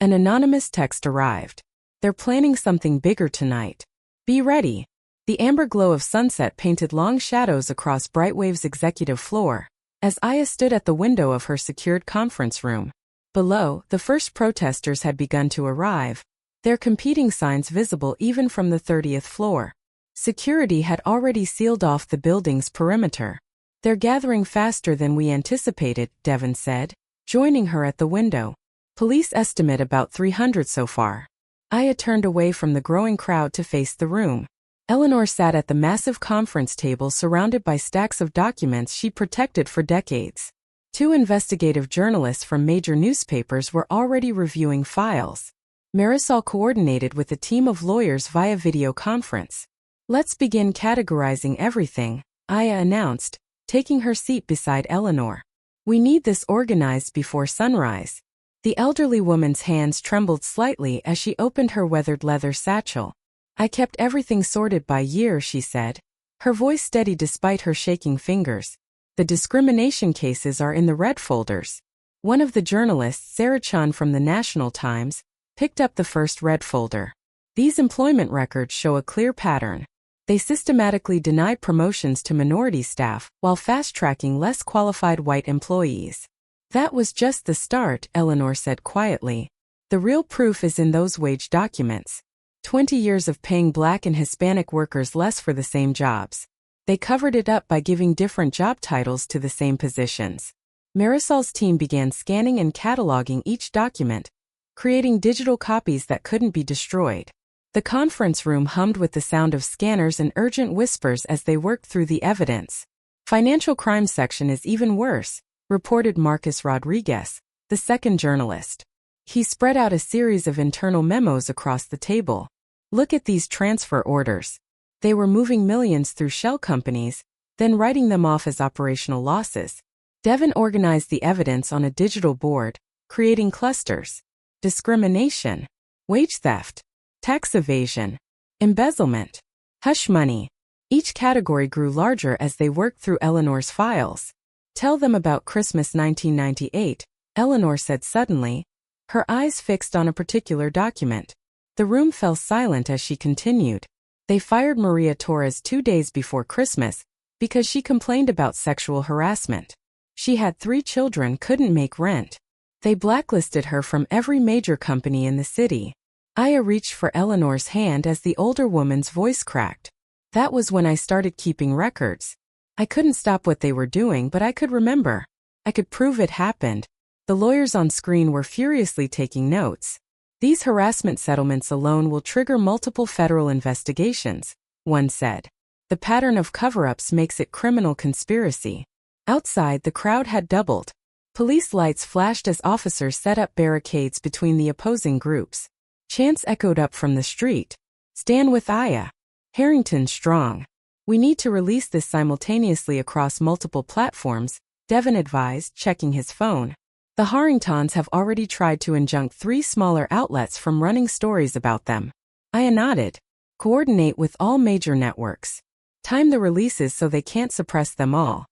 Speaker 1: an anonymous text arrived. They're planning something bigger tonight. Be ready. The amber glow of sunset painted long shadows across Brightwave's executive floor, as Aya stood at the window of her secured conference room. Below, the first protesters had begun to arrive, their competing signs visible even from the 30th floor. Security had already sealed off the building's perimeter. They're gathering faster than we anticipated, Devon said, joining her at the window. Police estimate about 300 so far. Aya turned away from the growing crowd to face the room. Eleanor sat at the massive conference table surrounded by stacks of documents she protected for decades. 2 investigative journalists from major newspapers were already reviewing files. Marisol coordinated with a team of lawyers via video conference. Let's begin categorizing everything, Aya announced, taking her seat beside Eleanor. We need this organized before sunrise. The elderly woman's hands trembled slightly as she opened her weathered leather satchel. I kept everything sorted by year, she said. Her voice steady despite her shaking fingers. The discrimination cases are in the red folders. One of the journalists, Sarah Chun from the National Times, picked up the first red folder. These employment records show a clear pattern. They systematically denied promotions to minority staff while fast-tracking less qualified white employees. That was just the start, Eleanor said quietly. The real proof is in those wage documents. 20 years of paying Black and Hispanic workers less for the same jobs. They covered it up by giving different job titles to the same positions. Marisol's team began scanning and cataloging each document, creating digital copies that couldn't be destroyed. The conference room hummed with the sound of scanners and urgent whispers as they worked through the evidence. Financial crime section is even worse, reported Marcus Rodriguez, the second journalist. He spread out a series of internal memos across the table. Look at these transfer orders. They were moving millions through shell companies, then writing them off as operational losses. Devon organized the evidence on a digital board, creating clusters. Discrimination, wage theft, tax evasion, embezzlement, hush money. Each category grew larger as they worked through Eleanor's files. Tell them about Christmas 1998, Eleanor said suddenly, her eyes fixed on a particular document. The room fell silent as she continued. They fired Maria Torres 2 days before Christmas because she complained about sexual harassment. She had 3 children, couldn't make rent. They blacklisted her from every major company in the city. Aya reached for Eleanor's hand as the older woman's voice cracked. That was when I started keeping records. I couldn't stop what they were doing, but I could remember. I could prove it happened. The lawyers on screen were furiously taking notes. These harassment settlements alone will trigger multiple federal investigations, one said. The pattern of cover-ups makes it criminal conspiracy. Outside, the crowd had doubled. Police lights flashed as officers set up barricades between the opposing groups. Chants echoed up from the street. Stand with Aya. Harrington strong. We need to release this simultaneously across multiple platforms, Devon advised, checking his phone. The Harringtons have already tried to injunct 3 smaller outlets from running stories about them. Aya nodded. Coordinate with all major networks. Time the releases so they can't suppress them all.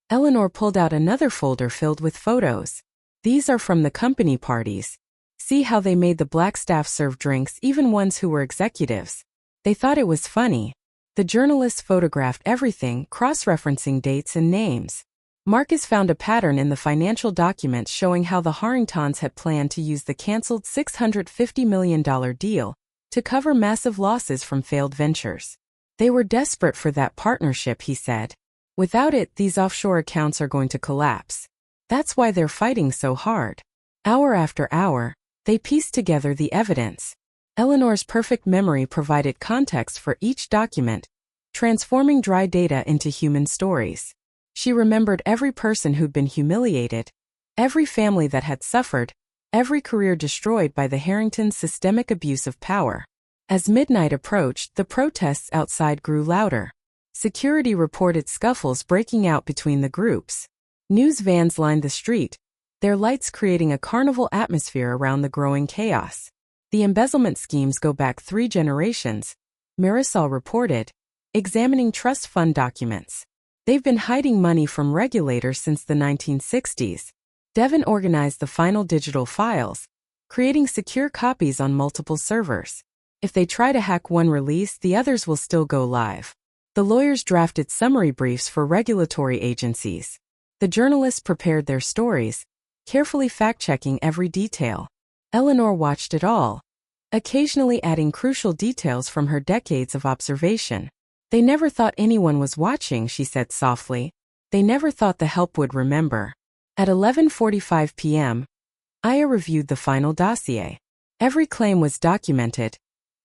Speaker 1: Eleanor pulled out another folder filled with photos. These are from the company parties. See how they made the black staff serve drinks, even ones who were executives. They thought it was funny. The journalists photographed everything, cross-referencing dates and names. Marcus found a pattern in the financial documents showing how the Harringtons had planned to use the cancelled $650 million deal to cover massive losses from failed ventures. They were desperate for that partnership, he said. Without it, these offshore accounts are going to collapse. That's why they're fighting so hard. Hour after hour, they pieced together the evidence. Eleanor's perfect memory provided context for each document, transforming dry data into human stories. She remembered every person who'd been humiliated, every family that had suffered, every career destroyed by the Harringtons' systemic abuse of power. As midnight approached, the protests outside grew louder. Security reported scuffles breaking out between the groups. News vans lined the street, their lights creating a carnival atmosphere around the growing chaos. The embezzlement schemes go back 3 generations, Marisol reported, examining trust fund documents. They've been hiding money from regulators since the 1960s. Devon organized the final digital files, creating secure copies on multiple servers. If they try to hack one release, the others will still go live. The lawyers drafted summary briefs for regulatory agencies. The journalists prepared their stories, carefully fact-checking every detail. Eleanor watched it all, occasionally adding crucial details from her decades of observation. They never thought anyone was watching, she said softly. They never thought the help would remember. At 11:45 p.m., Aya reviewed the final dossier. Every claim was documented,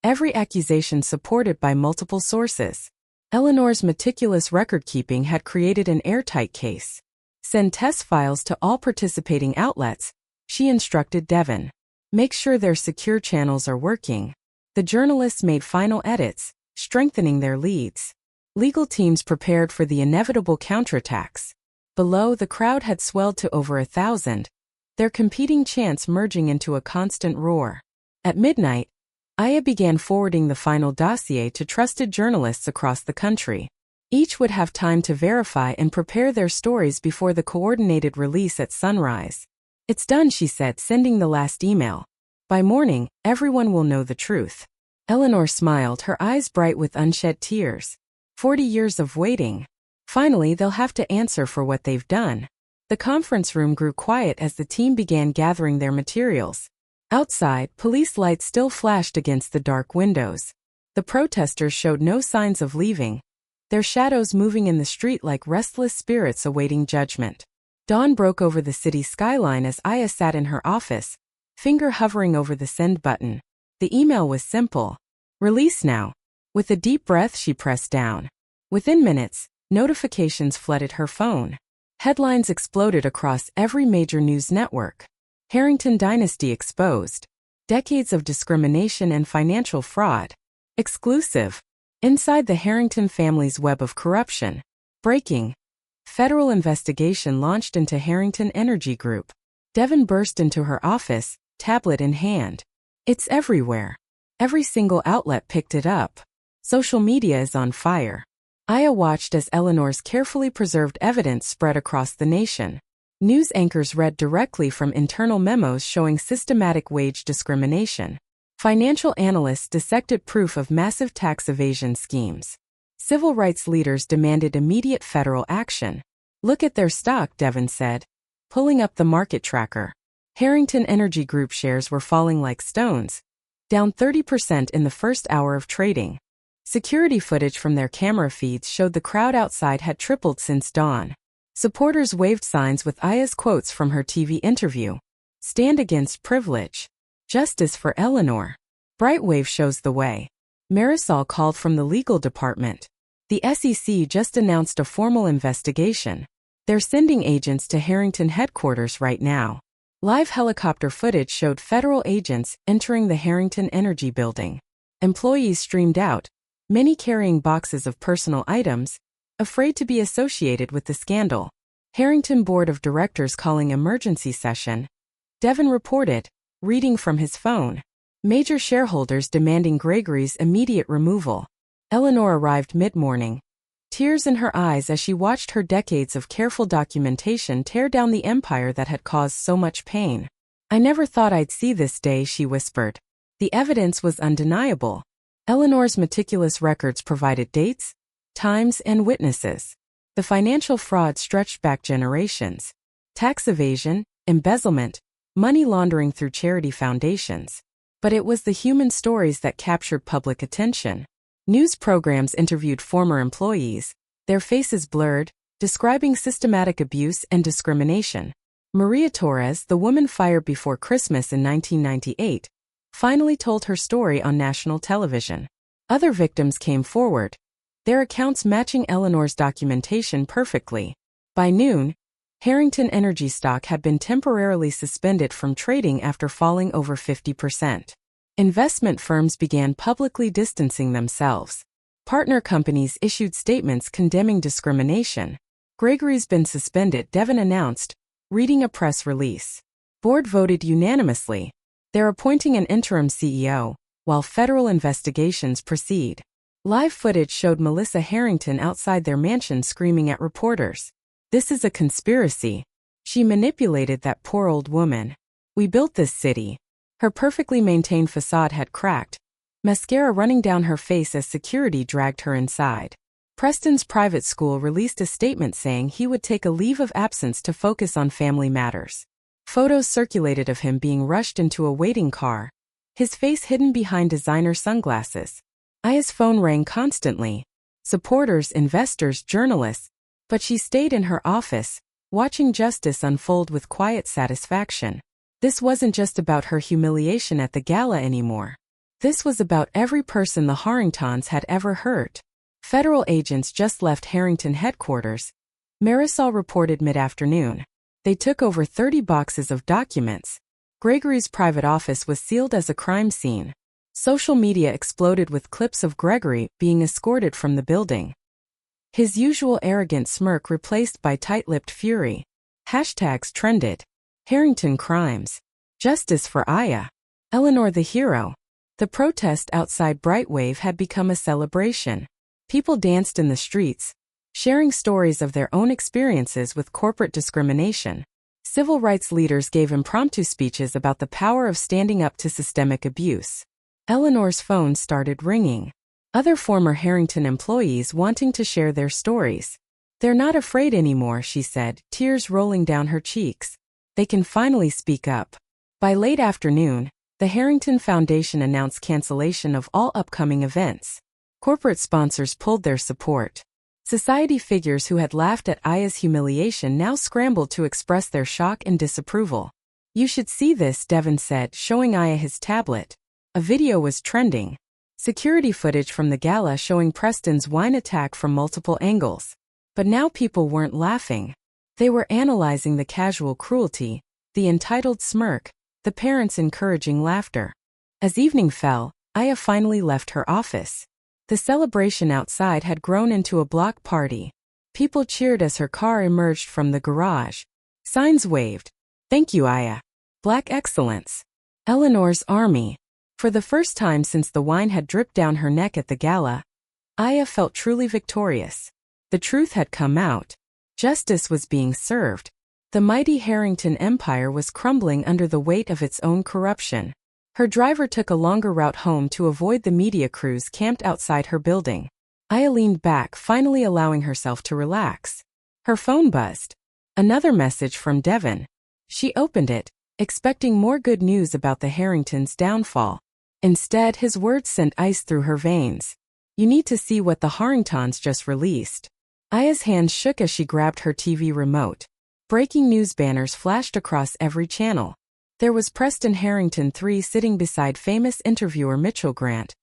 Speaker 1: every accusation supported by multiple sources. Eleanor's meticulous record-keeping had created an airtight case. Send test files to all participating outlets, she instructed Devon. Make sure their secure channels are working. The journalists made final edits, strengthening their leads. Legal teams prepared for the inevitable counterattacks. Below, the crowd had swelled to over 1,000, their competing chants merging into a constant roar. At midnight, Aya began forwarding the final dossier to trusted journalists across the country. Each would have time to verify and prepare their stories before the coordinated release at sunrise. It's done, she said, sending the last email. By morning, everyone will know the truth. Eleanor smiled, her eyes bright with unshed tears. 40 years of waiting. Finally, they'll have to answer for what they've done. The conference room grew quiet as the team began gathering their materials. Outside, police lights still flashed against the dark windows. The protesters showed no signs of leaving, their shadows moving in the street like restless spirits awaiting judgment. Dawn broke over the city skyline as Aya sat in her office, finger hovering over the send button. The email was simple. Release now. With a deep breath, she pressed down. Within minutes, notifications flooded her phone. Headlines exploded across every major news network. Harrington dynasty exposed. Decades of discrimination and financial fraud. Exclusive. Inside the Harrington family's web of corruption. Breaking. Federal investigation launched into Harrington Energy Group. Devon burst into her office, tablet in hand. It's everywhere. Every single outlet picked it up. Social media is on fire. Aya watched as Eleanor's carefully preserved evidence spread across the nation. News anchors read directly from internal memos showing systematic wage discrimination. Financial analysts dissected proof of massive tax evasion schemes. Civil rights leaders demanded immediate federal action. Look at their stock, Devon said, pulling up the market tracker. Harrington Energy Group shares were falling like stones, down 30% in the first hour of trading. Security footage from their camera feeds showed the crowd outside had tripled since dawn. Supporters waved signs with Aya's quotes from her TV interview. Stand against privilege. Justice for Eleanor. Brightwave shows the way. Marisol called from the legal department. The SEC just announced a formal investigation. They're sending agents to Harrington headquarters right now. Live helicopter footage showed federal agents entering the Harrington Energy building. Employees streamed out, many carrying boxes of personal items, afraid to be associated with the scandal. Harrington Board of Directors calling emergency session. Devon reported, reading from his phone. Major shareholders demanding Gregory's immediate removal. Eleanor arrived mid-morning. Tears in her eyes as she watched her decades of careful documentation tear down the empire that had caused so much pain. I never thought I'd see this day, she whispered. The evidence was undeniable. Eleanor's meticulous records provided dates, times, and witnesses. The financial fraud stretched back generations. Tax evasion, embezzlement, money laundering through charity foundations. But it was the human stories that captured public attention. News programs interviewed former employees, their faces blurred, describing systematic abuse and discrimination. Maria Torres, the woman fired before Christmas in 1998, finally told her story on national television. Other victims came forward, their accounts matching Eleanor's documentation perfectly. By noon, Harrington Energy stock had been temporarily suspended from trading after falling over 50%. Investment firms began publicly distancing themselves. Partner companies issued statements condemning discrimination. Gregory's been suspended, Devon announced, reading a press release. Board voted unanimously. They're appointing an interim CEO, while federal investigations proceed. Live footage showed Melissa Harrington outside their mansion screaming at reporters. This is a conspiracy. She manipulated that poor old woman. We built this city. Her perfectly maintained facade had cracked, mascara running down her face as security dragged her inside. Preston's private school released a statement saying he would take a leave of absence to focus on family matters. Photos circulated of him being rushed into a waiting car, his face hidden behind designer sunglasses. Aya's phone rang constantly. Supporters, investors, journalists. But she stayed in her office, watching justice unfold with quiet satisfaction. This wasn't just about her humiliation at the gala anymore. This was about every person the Harringtons had ever hurt. Federal agents just left Harrington headquarters, Marisol reported mid-afternoon. They took over 30 boxes of documents. Gregory's private office was sealed as a crime scene. Social media exploded with clips of Gregory being escorted from the building. His usual arrogant smirk replaced by tight-lipped fury. Hashtags trended. Harrington crimes. Justice for Aya. Eleanor the hero. The protest outside Brightwave had become a celebration. People danced in the streets, sharing stories of their own experiences with corporate discrimination. Civil rights leaders gave impromptu speeches about the power of standing up to systemic abuse. Eleanor's phone started ringing. Other former Harrington employees wanting to share their stories. They're not afraid anymore, she said, tears rolling down her cheeks. They can finally speak up. By late afternoon, the Harrington Foundation announced cancellation of all upcoming events. Corporate sponsors pulled their support. Society figures who had laughed at Aya's humiliation now scrambled to express their shock and disapproval. You should see this, Devon said, showing Aya his tablet. A video was trending. Security footage from the gala showing Preston's wine attack from multiple angles. But now people weren't laughing. They were analyzing the casual cruelty, the entitled smirk, the parents' encouraging laughter. As evening fell, Aya finally left her office. The celebration outside had grown into a block party. People cheered as her car emerged from the garage. Signs waved. Thank you, Aya. Black excellence. Eleanor's army. For the first time since the wine had dripped down her neck at the gala, Aya felt truly victorious. The truth had come out. Justice was being served. The mighty Harrington empire was crumbling under the weight of its own corruption. Her driver took a longer route home to avoid the media crews camped outside her building. Aya leaned back, finally allowing herself to relax. Her phone buzzed. Another message from Devon. She opened it, expecting more good news about the Harringtons' downfall. Instead, his words sent ice through her veins. "You need to see what the Harringtons just released." Aya's hands shook as she grabbed her TV remote. Breaking news banners flashed across every channel. There was Preston Harrington III sitting beside famous interviewer Mitchell Grant,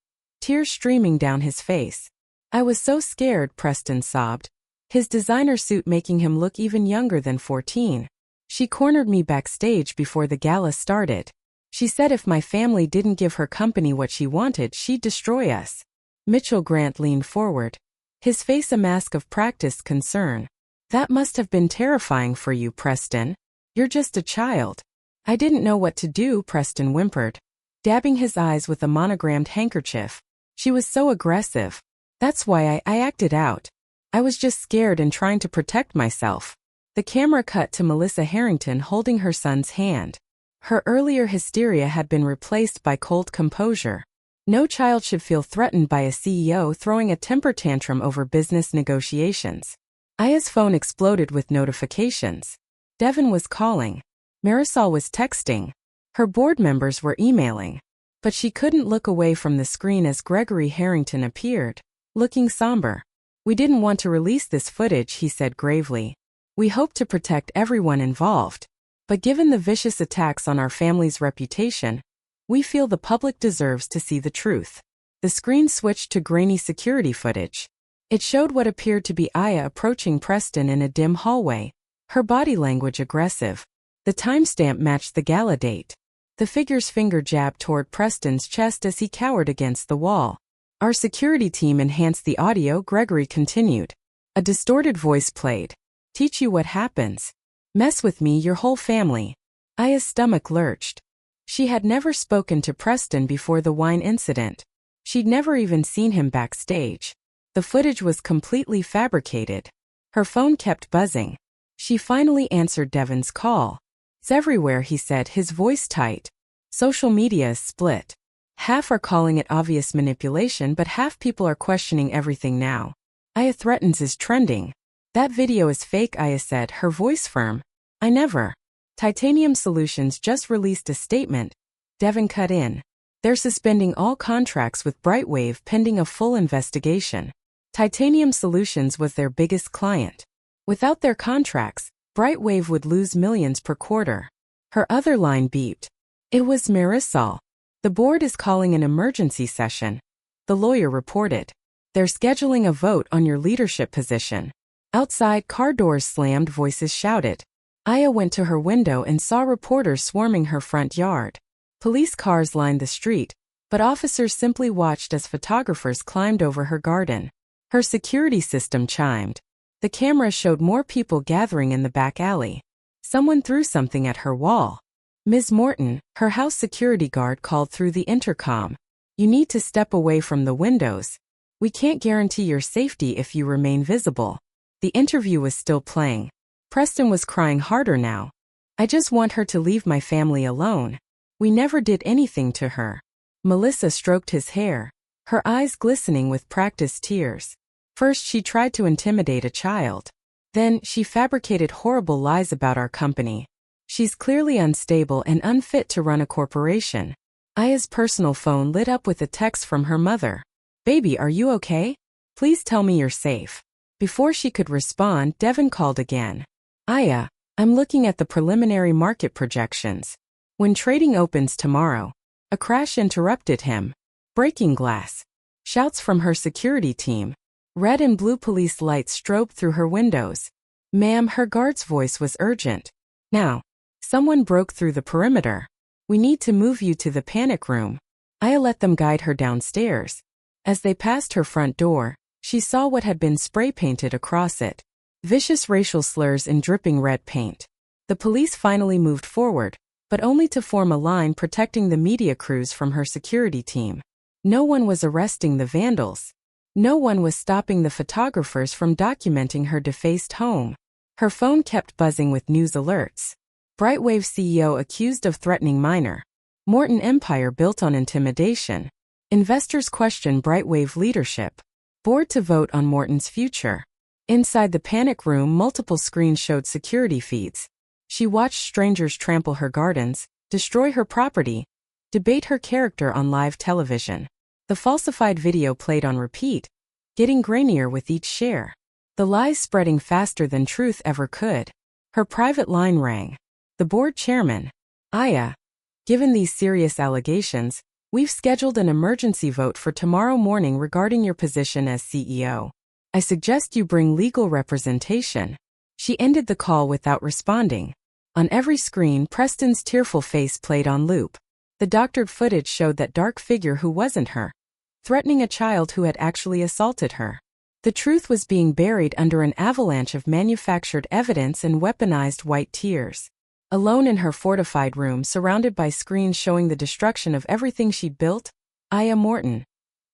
Speaker 1: tears streaming down his face. "I was so scared," Preston sobbed, his designer suit making him look even younger than 14. "She cornered me backstage before the gala started. She said if my family didn't give her company what she wanted, she'd destroy us." Mitchell Grant leaned forward, his face a mask of practiced concern. "That must have been terrifying for you, Preston. You're just a child." "I didn't know what to do," Preston whimpered, dabbing his eyes with a monogrammed handkerchief. "She was so aggressive. That's why I acted out. I was just scared and trying to protect myself." The camera cut to Melissa Harrington holding her son's hand. Her earlier hysteria had been replaced by cold composure. No child should feel threatened by a CEO throwing a temper tantrum over business negotiations. Aya's phone exploded with notifications. Devin was calling. Marisol was texting. Her board members were emailing. But she couldn't look away from the screen as Gregory Harrington appeared, looking somber. "We didn't want to release this footage," he said gravely. "We hope to protect everyone involved. But given the vicious attacks on our family's reputation, we feel the public deserves to see the truth." The screen switched to grainy security footage. It showed what appeared to be Aya approaching Preston in a dim hallway, her body language aggressive. The timestamp matched the gala date. The figure's finger jabbed toward Preston's chest as he cowered against the wall. "Our security team enhanced the audio," Gregory continued. A distorted voice played. "Teach you what happens. Mess with me, your whole family." Aya's stomach lurched. She had never spoken to Preston before the wine incident. She'd never even seen him backstage. The footage was completely fabricated. Her phone kept buzzing. She finally answered Devin's call. "It's everywhere," he said, his voice tight. "Social media is split. Half are calling it obvious manipulation, but half people are questioning everything now. Aya threatens is trending." "That video is fake," Aya said, her voice firm. "I never." Titanium Solutions just released a statement. Devin cut in. "They're suspending all contracts with Brightwave pending a full investigation." Titanium Solutions was their biggest client. Without their contracts, Brightwave would lose millions per quarter. Her other line beeped. It was Marisol. "The board is calling an emergency session," the lawyer reported. "They're scheduling a vote on your leadership position." Outside, car doors slammed, voices shouted. Aya went to her window and saw reporters swarming her front yard. Police cars lined the street, but officers simply watched as photographers climbed over her garden. Her security system chimed. The camera showed more people gathering in the back alley. Someone threw something at her wall. Ms. Morton, her house security guard, called through the intercom. "You need to step away from the windows. We can't guarantee your safety if you remain visible." The interview was still playing. Preston was crying harder now. "I just want her to leave my family alone. We never did anything to her." Melissa stroked his hair, her eyes glistening with practiced tears. "First she tried to intimidate a child. Then she fabricated horrible lies about our company. She's clearly unstable and unfit to run a corporation." Aya's personal phone lit up with a text from her mother. "Baby, are you okay? Please tell me you're safe." Before she could respond, Devin called again. "Aya, I'm looking at the preliminary market projections. When trading opens tomorrow." A crash interrupted him. Breaking glass. Shouts from her security team. Red and blue police lights strobed through her windows. "Ma'am," her guard's voice was urgent. "Now." Someone broke through the perimeter. "We need to move you to the panic room." Aya let them guide her downstairs. As they passed her front door, she saw what had been spray painted across it. Vicious racial slurs in dripping red paint. The police finally moved forward, but only to form a line protecting the media crews from her security team. No one was arresting the vandals. No one was stopping the photographers from documenting her defaced home. Her phone kept buzzing with news alerts. Brightwave CEO accused of threatening minor. Morton empire built on intimidation. Investors question Brightwave leadership. Board to vote on Morton's future. Inside the panic room, multiple screens showed security feeds. She watched strangers trample her gardens, destroy her property, debate her character on live television. The falsified video played on repeat, getting grainier with each share. The lies spreading faster than truth ever could. Her private line rang. The board chairman, Aya. Given these serious allegations, we've scheduled an emergency vote for tomorrow morning regarding your position as CEO. I suggest you bring legal representation. She ended the call without responding. On every screen, Preston's tearful face played on loop. The doctored footage showed that dark figure who wasn't her, threatening a child who had actually assaulted her. The truth was being buried under an avalanche of manufactured evidence and weaponized white tears. Alone in her fortified room, surrounded by screens showing the destruction of everything she'd built, Aya Morton,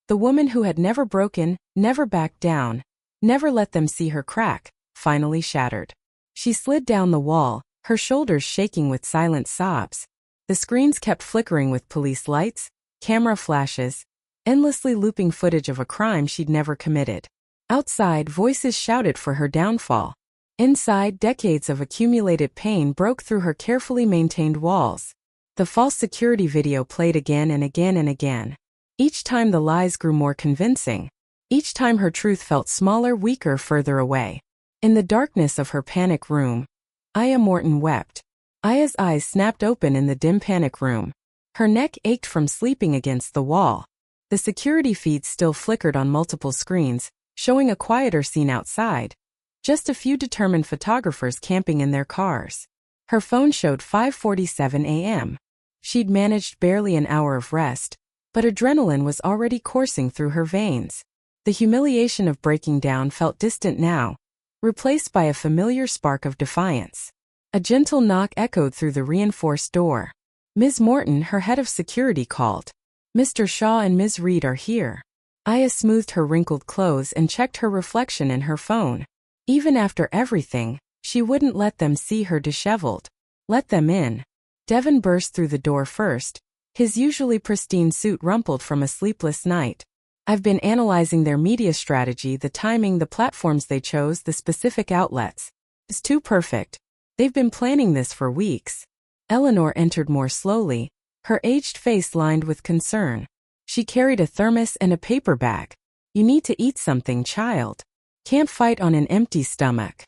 Speaker 1: the woman who had never broken, never backed down, never let them see her crack, finally shattered. She slid down the wall, her shoulders shaking with silent sobs. The screens kept flickering with police lights, camera flashes, endlessly looping footage of a crime she'd never committed. Outside, voices shouted for her downfall. Inside, decades of accumulated pain broke through her carefully maintained walls. The false security video played again and again and again. Each time the lies grew more convincing. Each time her truth felt smaller, weaker, further away. In the darkness of her panic room, Aya Morton wept. Aya's eyes snapped open in the dim panic room. Her neck ached from sleeping against the wall. The security feeds still flickered on multiple screens, showing a quieter scene outside. Just a few determined photographers camping in their cars. Her phone showed 5:47 a.m. She'd managed barely an hour of rest, but adrenaline was already coursing through her veins. The humiliation of breaking down felt distant now, replaced by a familiar spark of defiance. A gentle knock echoed through the reinforced door. Ms. Morton, her head of security, called. "Mr. Shaw and Ms. Reed are here." Aya smoothed her wrinkled clothes and checked her reflection in her phone. Even after everything, she wouldn't let them see her disheveled. Let them in. Devin burst through the door first, his usually pristine suit rumpled from a sleepless night. "I've been analyzing their media strategy, the timing, the platforms they chose, the specific outlets. It's too perfect. They've been planning this for weeks." Eleanor entered more slowly, her aged face lined with concern. She carried a thermos and a paper bag. "You need to eat something, child. Can't fight on an empty stomach."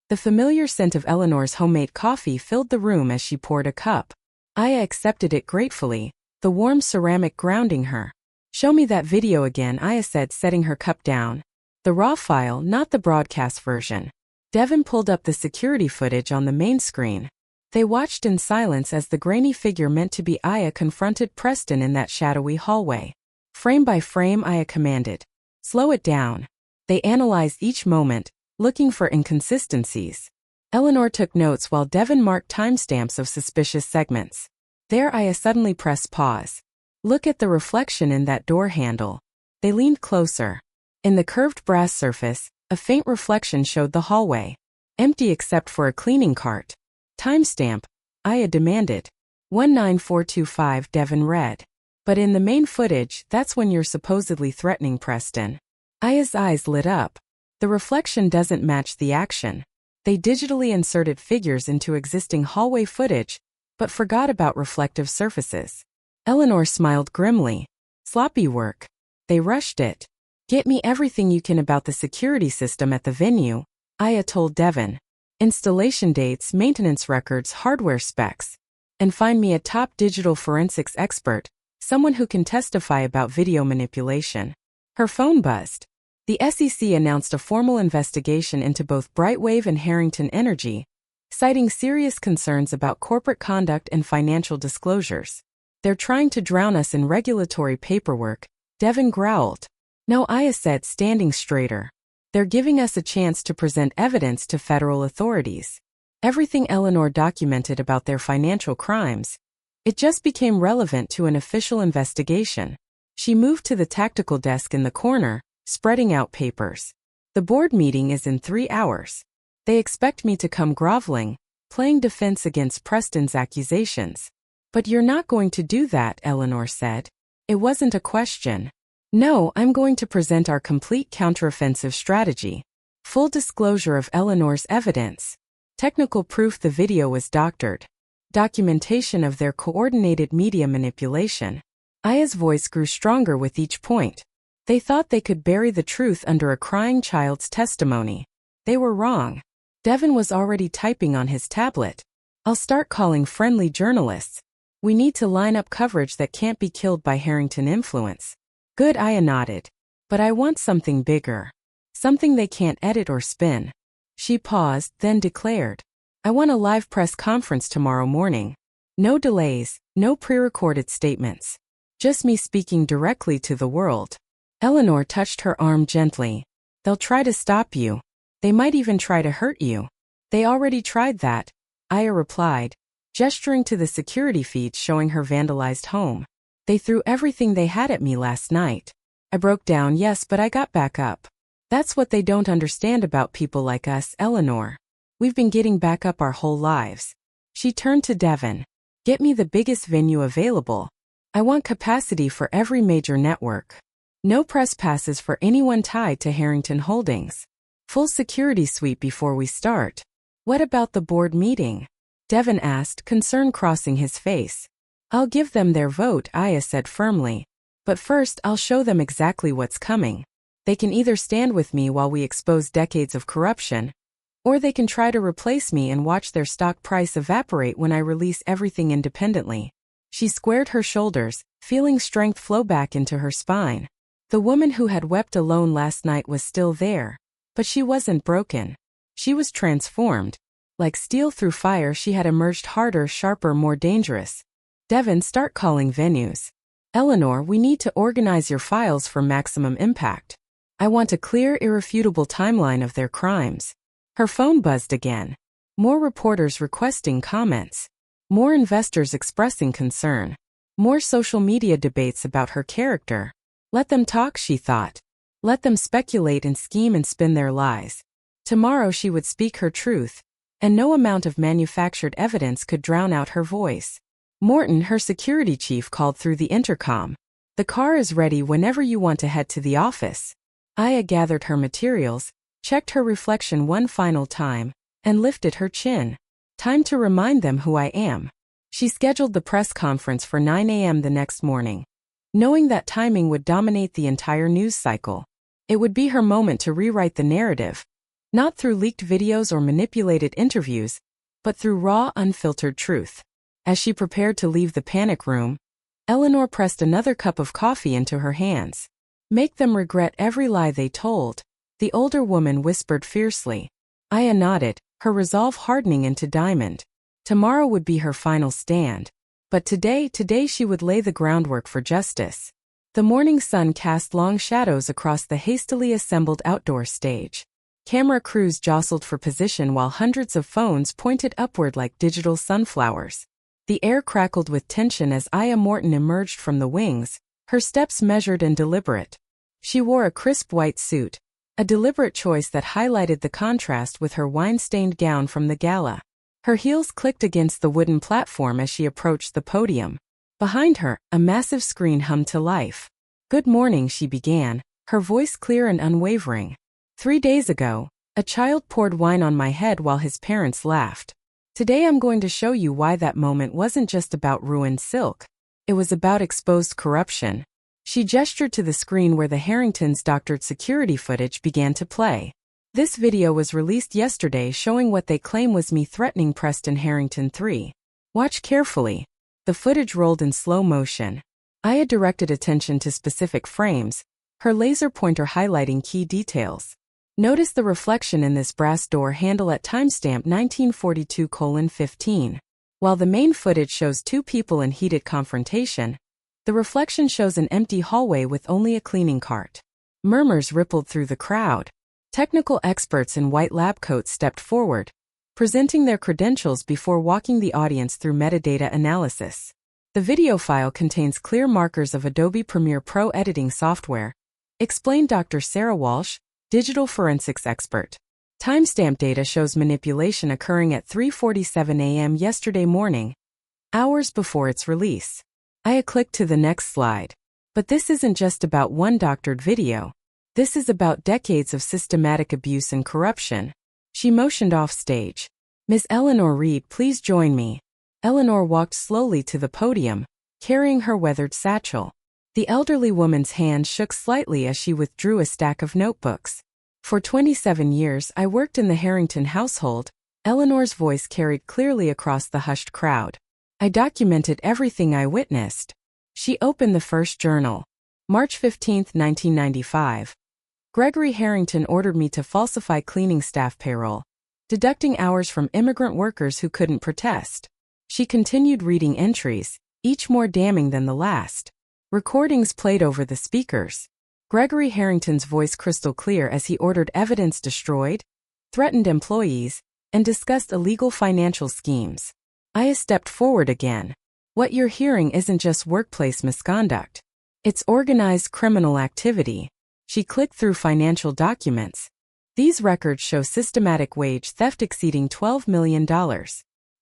Speaker 1: The familiar scent of Eleanor's homemade coffee filled the room as she poured a cup. Aya accepted it gratefully, the warm ceramic grounding her. "Show me that video again," Aya said, setting her cup down. "The raw file, not the broadcast version." Devin pulled up the security footage on the main screen. They watched in silence as the grainy figure meant to be Aya confronted Preston in that shadowy hallway. Frame by frame, Aya commanded, "Slow it down." They analyzed each moment, looking for inconsistencies. Eleanor took notes while Devin marked timestamps of suspicious segments. There, Aya suddenly pressed pause. "Look at the reflection in that door handle." They leaned closer. In the curved brass surface, a faint reflection showed the hallway, empty except for a cleaning cart. "Timestamp," Aya demanded. 19425, Devin read. "But in the main footage, that's when you're supposedly threatening Preston." Aya's eyes lit up. The reflection doesn't match the action. They digitally inserted figures into existing hallway footage, but forgot about reflective surfaces. Eleanor smiled grimly. "Sloppy work. They rushed it." "Get me everything you can about the security system at the venue," Aya told Devin. "Installation dates, maintenance records, hardware specs. And find me a top digital forensics expert, someone who can testify about video manipulation." Her phone buzzed. The SEC announced a formal investigation into both Brightwave and Harrington Energy, citing serious concerns about corporate conduct and financial disclosures. "They're trying to drown us in regulatory paperwork," Devin growled. "No," Aya said, standing straighter. "They're giving us a chance to present evidence to federal authorities. Everything Eleanor documented about their financial crimes, it just became relevant to an official investigation." She moved to the tactical desk in the corner, spreading out papers. "The board meeting is in 3 hours. They expect me to come groveling, playing defense against Preston's accusations." "But you're not going to do that," Eleanor said. It wasn't a question. "No, I'm going to present our complete counteroffensive strategy. Full disclosure of Eleanor's evidence. Technical proof the video was doctored. documentation of their coordinated media manipulation. Aya's voice grew stronger with each point. They thought they could bury the truth under a crying child's testimony. They were wrong. Devin was already typing on his tablet. I'll start calling friendly journalists. We need to line up coverage that can't be killed by Harrington influence. Good, Aya nodded. But I want something bigger. Something they can't edit or spin. She paused, then declared. I want a live press conference tomorrow morning. No delays, no pre-recorded statements. Just me speaking directly to the world. Eleanor touched her arm gently. They'll try to stop you. They might even try to hurt you. They already tried that, Aya replied, gesturing to the security feeds showing her vandalized home. They threw everything they had at me last night. I broke down, yes, but I got back up. That's what they don't understand about people like us, Eleanor. We've been getting back up our whole lives. She turned to Devin. Get me the biggest venue available. I want capacity for every major network. No press passes for anyone tied to Harrington Holdings. Full security suite before we start. What about the board meeting? Devin asked, concern crossing his face. I'll give them their vote, Aya said firmly. But first I'll show them exactly what's coming. They can either stand with me while we expose decades of corruption, or they can try to replace me and watch their stock price evaporate when I release everything independently. She squared her shoulders, feeling strength flow back into her spine. The woman who had wept alone last night was still there. But she wasn't broken. She was transformed. Like steel through fire, she had emerged harder, sharper, more dangerous. Devin, start calling venues. Eleanor, we need to organize your files for maximum impact. I want a clear, irrefutable timeline of their crimes. Her phone buzzed again. More reporters requesting comments. More investors expressing concern. More social media debates about her character. Let them talk, she thought. Let them speculate and scheme and spin their lies. Tomorrow she would speak her truth, and no amount of manufactured evidence could drown out her voice. Morton, her security chief, called through the intercom. The car is ready whenever you want to head to the office. Aya gathered her materials, checked her reflection one final time, and lifted her chin. Time to remind them who I am. She scheduled the press conference for 9 a.m. the next morning. Knowing that timing would dominate the entire news cycle. It would be her moment to rewrite the narrative. Not through leaked videos or manipulated interviews, but through raw, unfiltered truth. As she prepared to leave the panic room, Eleanor pressed another cup of coffee into her hands. Make them regret every lie they told, the older woman whispered fiercely. Aya nodded, her resolve hardening into diamond. Tomorrow would be her final stand. But today she would lay the groundwork for justice. The morning sun cast long shadows across the hastily assembled outdoor stage. Camera crews jostled for position while hundreds of phones pointed upward like digital sunflowers. The air crackled with tension as Aya Morton emerged from the wings, her steps measured and deliberate. She wore a crisp white suit, a deliberate choice that highlighted the contrast with her wine-stained gown from the gala. Her heels clicked against the wooden platform as she approached the podium. Behind her, a massive screen hummed to life. Good morning, she began, her voice clear and unwavering. 3 days ago, a child poured wine on my head while his parents laughed. Today I'm going to show you why that moment wasn't just about ruined silk. It was about exposed corruption. She gestured to the screen where the Harringtons' doctored security footage began to play. This video was released yesterday showing what they claim was me threatening Preston Harrington III. Watch carefully. The footage rolled in slow motion. Aya directed attention to specific frames, her laser pointer highlighting key details. Notice the reflection in this brass door handle at timestamp 1942:15. While the main footage shows two people in heated confrontation, the reflection shows an empty hallway with only a cleaning cart. Murmurs rippled through the crowd. Technical experts in white lab coats stepped forward, presenting their credentials before walking the audience through metadata analysis. The video file contains clear markers of Adobe Premiere Pro editing software, explained Dr. Sarah Walsh, digital forensics expert. Timestamp data shows manipulation occurring at 3:47 a.m. yesterday morning, hours before its release. Aya clicked to the next slide. But this isn't just about one doctored video. This is about decades of systematic abuse and corruption. She motioned off stage. Ms. Eleanor Reed, please join me. Eleanor walked slowly to the podium, carrying her weathered satchel. The elderly woman's hand shook slightly as she withdrew a stack of notebooks. For 27 years I worked in the Harrington household, Eleanor's voice carried clearly across the hushed crowd. I documented everything I witnessed. She opened the first journal. March 15, 1995. Gregory Harrington ordered me to falsify cleaning staff payroll, deducting hours from immigrant workers who couldn't protest. She continued reading entries, each more damning than the last. Recordings played over the speakers. Gregory Harrington's voice crystal clear as he ordered evidence destroyed, threatened employees, and discussed illegal financial schemes. Aya stepped forward again. What you're hearing isn't just workplace misconduct. It's organized criminal activity. She clicked through financial documents. These records show systematic wage theft exceeding $12 million.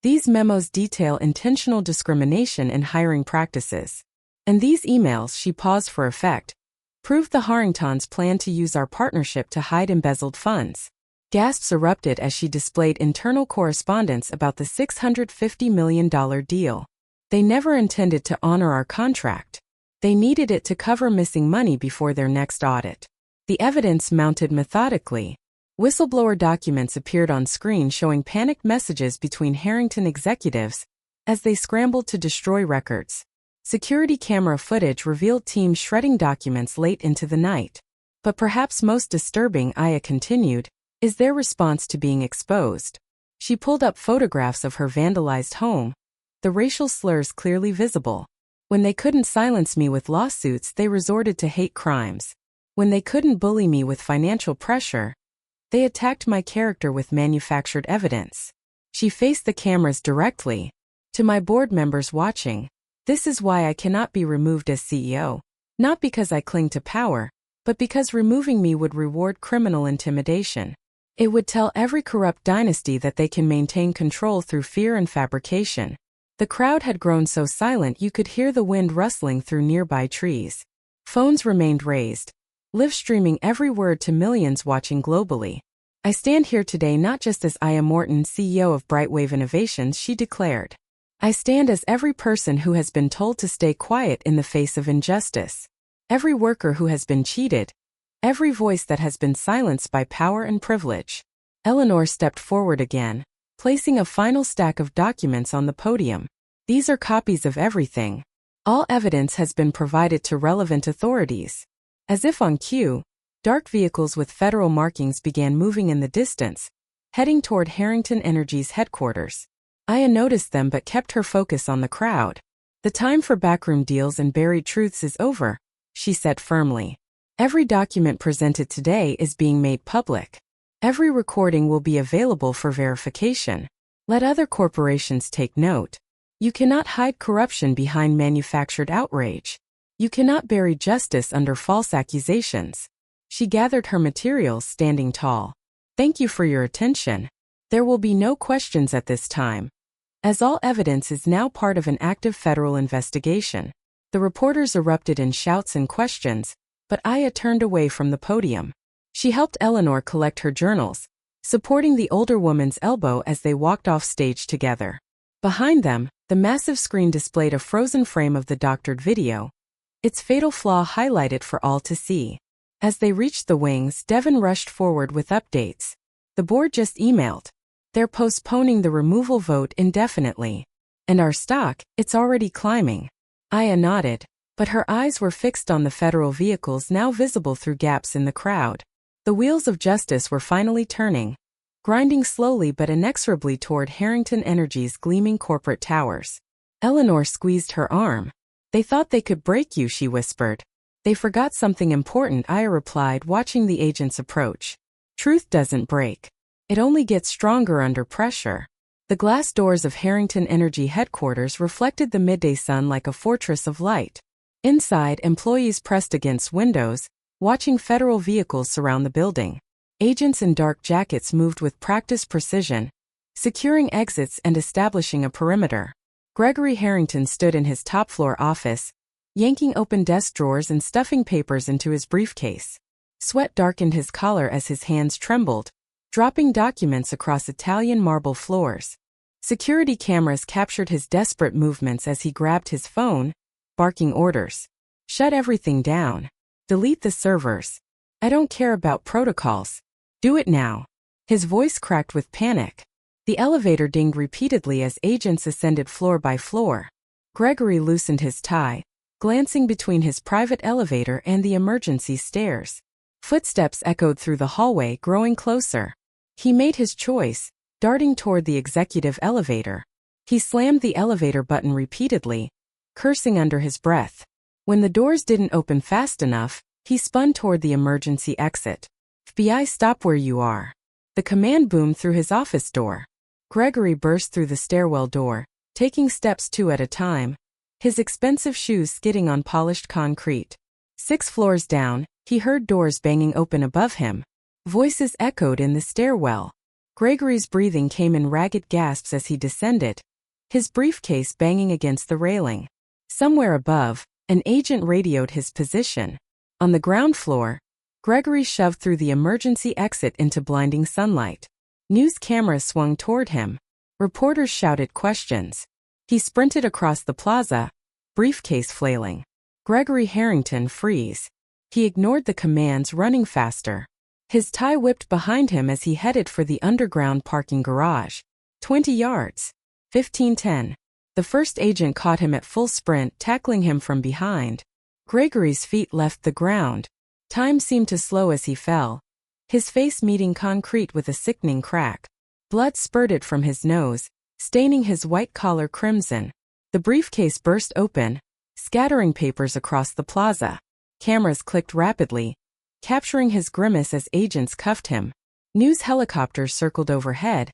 Speaker 1: These memos detail intentional discrimination in hiring practices. And these emails, she paused for effect, proved the Harringtons planned to use our partnership to hide embezzled funds. Gasps erupted as she displayed internal correspondence about the $650 million deal. They never intended to honor our contract. They needed it to cover missing money before their next audit. The evidence mounted methodically. Whistleblower documents appeared on screen showing panicked messages between Harrington executives as they scrambled to destroy records. Security camera footage revealed teams shredding documents late into the night. But perhaps most disturbing, Aya continued, is their response to being exposed. She pulled up photographs of her vandalized home, the racial slurs clearly visible. When they couldn't silence me with lawsuits, they resorted to hate crimes. When they couldn't bully me with financial pressure, they attacked my character with manufactured evidence. She faced the cameras directly. To my board members watching, this is why I cannot be removed as CEO. Not because I cling to power, but because removing me would reward criminal intimidation. It would tell every corrupt dynasty that they can maintain control through fear and fabrication. The crowd had grown so silent you could hear the wind rustling through nearby trees. Phones remained raised, live streaming every word to millions watching globally. I stand here today not just as Aya Morton, CEO of Brightwave Innovations, she declared. I stand as every person who has been told to stay quiet in the face of injustice. Every worker who has been cheated. Every voice that has been silenced by power and privilege. Eleanor stepped forward again, placing a final stack of documents on the podium. These are copies of everything. All evidence has been provided to relevant authorities. As if on cue, dark vehicles with federal markings began moving in the distance, heading toward Harrington Energy's headquarters. Aya noticed them but kept her focus on the crowd. The time for backroom deals and buried truths is over, she said firmly. Every document presented today is being made public. Every recording will be available for verification. Let other corporations take note. You cannot hide corruption behind manufactured outrage. You cannot bury justice under false accusations. She gathered her materials, standing tall. Thank you for your attention. There will be no questions at this time, as all evidence is now part of an active federal investigation. The reporters erupted in shouts and questions, but Aya turned away from the podium. She helped Eleanor collect her journals, supporting the older woman's elbow as they walked off stage together. Behind them, the massive screen displayed a frozen frame of the doctored video, its fatal flaw highlighted for all to see. As they reached the wings, Devon rushed forward with updates. The board just emailed. They're postponing the removal vote indefinitely. And our stock, it's already climbing. Aya nodded, but her eyes were fixed on the federal vehicles now visible through gaps in the crowd. The wheels of justice were finally turning, grinding slowly but inexorably toward Harrington Energy's gleaming corporate towers. Eleanor squeezed her arm. They thought they could break you, she whispered. They forgot something important, Aya replied, watching the agents approach. Truth doesn't break. It only gets stronger under pressure. The glass doors of Harrington Energy headquarters reflected the midday sun like a fortress of light. Inside, employees pressed against windows, watching federal vehicles surround the building. Agents in dark jackets moved with practiced precision, securing exits and establishing a perimeter. Gregory Harrington stood in his top-floor office, yanking open desk drawers and stuffing papers into his briefcase. Sweat darkened his collar as his hands trembled, dropping documents across Italian marble floors. Security cameras captured his desperate movements as he grabbed his phone, barking orders. Shut everything down. Delete the servers. I don't care about protocols. Do it now. His voice cracked with panic. The elevator dinged repeatedly as agents ascended floor by floor. Gregory loosened his tie, glancing between his private elevator and the emergency stairs. Footsteps echoed through the hallway, growing closer. He made his choice, darting toward the executive elevator. He slammed the elevator button repeatedly, cursing under his breath. When the doors didn't open fast enough, he spun toward the emergency exit. FBI, stop where you are. The command boomed through his office door. Gregory burst through the stairwell door, taking steps two at a time, his expensive shoes skidding on polished concrete. 6 floors down, he heard doors banging open above him. Voices echoed in the stairwell. Gregory's breathing came in ragged gasps as he descended, his briefcase banging against the railing. Somewhere above, an agent radioed his position. On the ground floor, Gregory shoved through the emergency exit into blinding sunlight. News cameras swung toward him. Reporters shouted questions. He sprinted across the plaza, briefcase flailing. Gregory Harrington freeze. He ignored the commands, running faster. His tie whipped behind him as he headed for the underground parking garage. 20 yards. 15:10. The first agent caught him at full sprint, tackling him from behind. Gregory's feet left the ground. Time seemed to slow as he fell, his face meeting concrete with a sickening crack. Blood spurted from his nose, staining his white collar crimson. The briefcase burst open, scattering papers across the plaza. Cameras clicked rapidly, capturing his grimace as agents cuffed him. News helicopters circled overhead,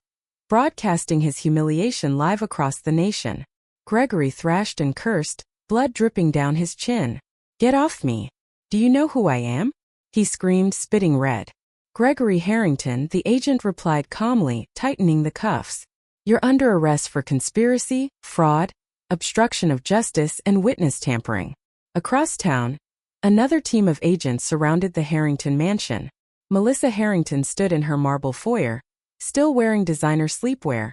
Speaker 1: broadcasting his humiliation live across the nation. Gregory thrashed and cursed, blood dripping down his chin. Get off me. Do you know who I am? He screamed, spitting red. Gregory Harrington, the agent replied calmly, tightening the cuffs. You're under arrest for conspiracy, fraud, obstruction of justice, and witness tampering. Across town, another team of agents surrounded the Harrington mansion. Melissa Harrington stood in her marble foyer, still wearing designer sleepwear,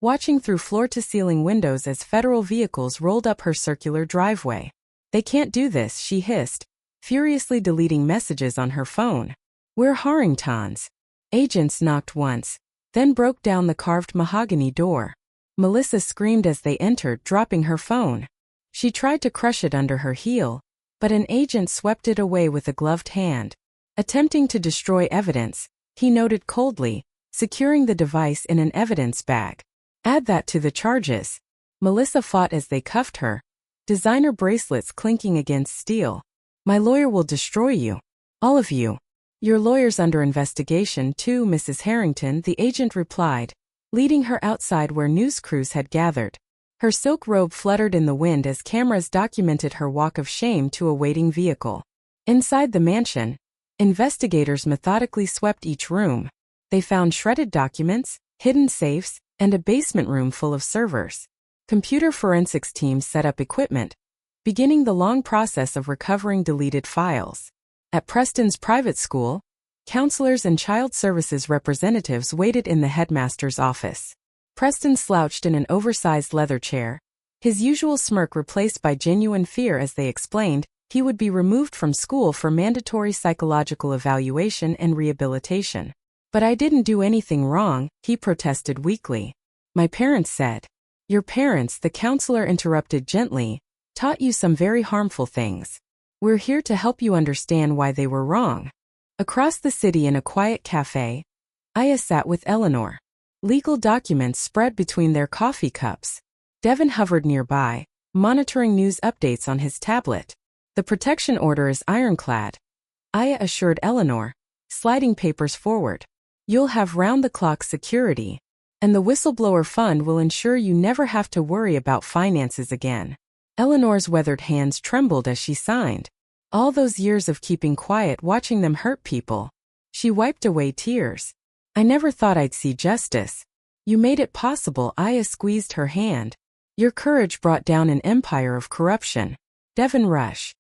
Speaker 1: watching through floor-to-ceiling windows as federal vehicles rolled up her circular driveway. They can't do this, she hissed, furiously deleting messages on her phone. We're Harringtons. Agents knocked once, then broke down the carved mahogany door. Melissa screamed as they entered, dropping her phone. She tried to crush it under her heel, but an agent swept it away with a gloved hand. Attempting to destroy evidence, he noted coldly, securing the device in an evidence bag. Add that to the charges. Melissa fought as they cuffed her, designer bracelets clinking against steel. My lawyer will destroy you. All of you. Your lawyer's under investigation too, Mrs. Harrington, the agent replied, leading her outside where news crews had gathered. Her silk robe fluttered in the wind as cameras documented her walk of shame to a waiting vehicle. Inside the mansion, investigators methodically swept each room. They found shredded documents, hidden safes, and a basement room full of servers. Computer forensics teams set up equipment, beginning the long process of recovering deleted files. At Preston's private school, counselors and child services representatives waited in the headmaster's office. Preston slouched in an oversized leather chair, his usual smirk replaced by genuine fear as they explained he would be removed from school for mandatory psychological evaluation and rehabilitation. But I didn't do anything wrong, he protested weakly. My parents said. Your parents, the counselor interrupted gently, taught you some very harmful things. We're here to help you understand why they were wrong. Across the city in a quiet cafe, Aya sat with Eleanor. Legal documents spread between their coffee cups. Devin hovered nearby, monitoring news updates on his tablet. The protection order is ironclad, Aya assured Eleanor, sliding papers forward. You'll have round-the-clock security, and the whistleblower fund will ensure you never have to worry about finances again. Eleanor's weathered hands trembled as she signed. All those years of keeping quiet, watching them hurt people. She wiped away tears. I never thought I'd see justice. You made it possible. Aya squeezed her hand. Your courage brought down an empire of corruption. Devin Rush.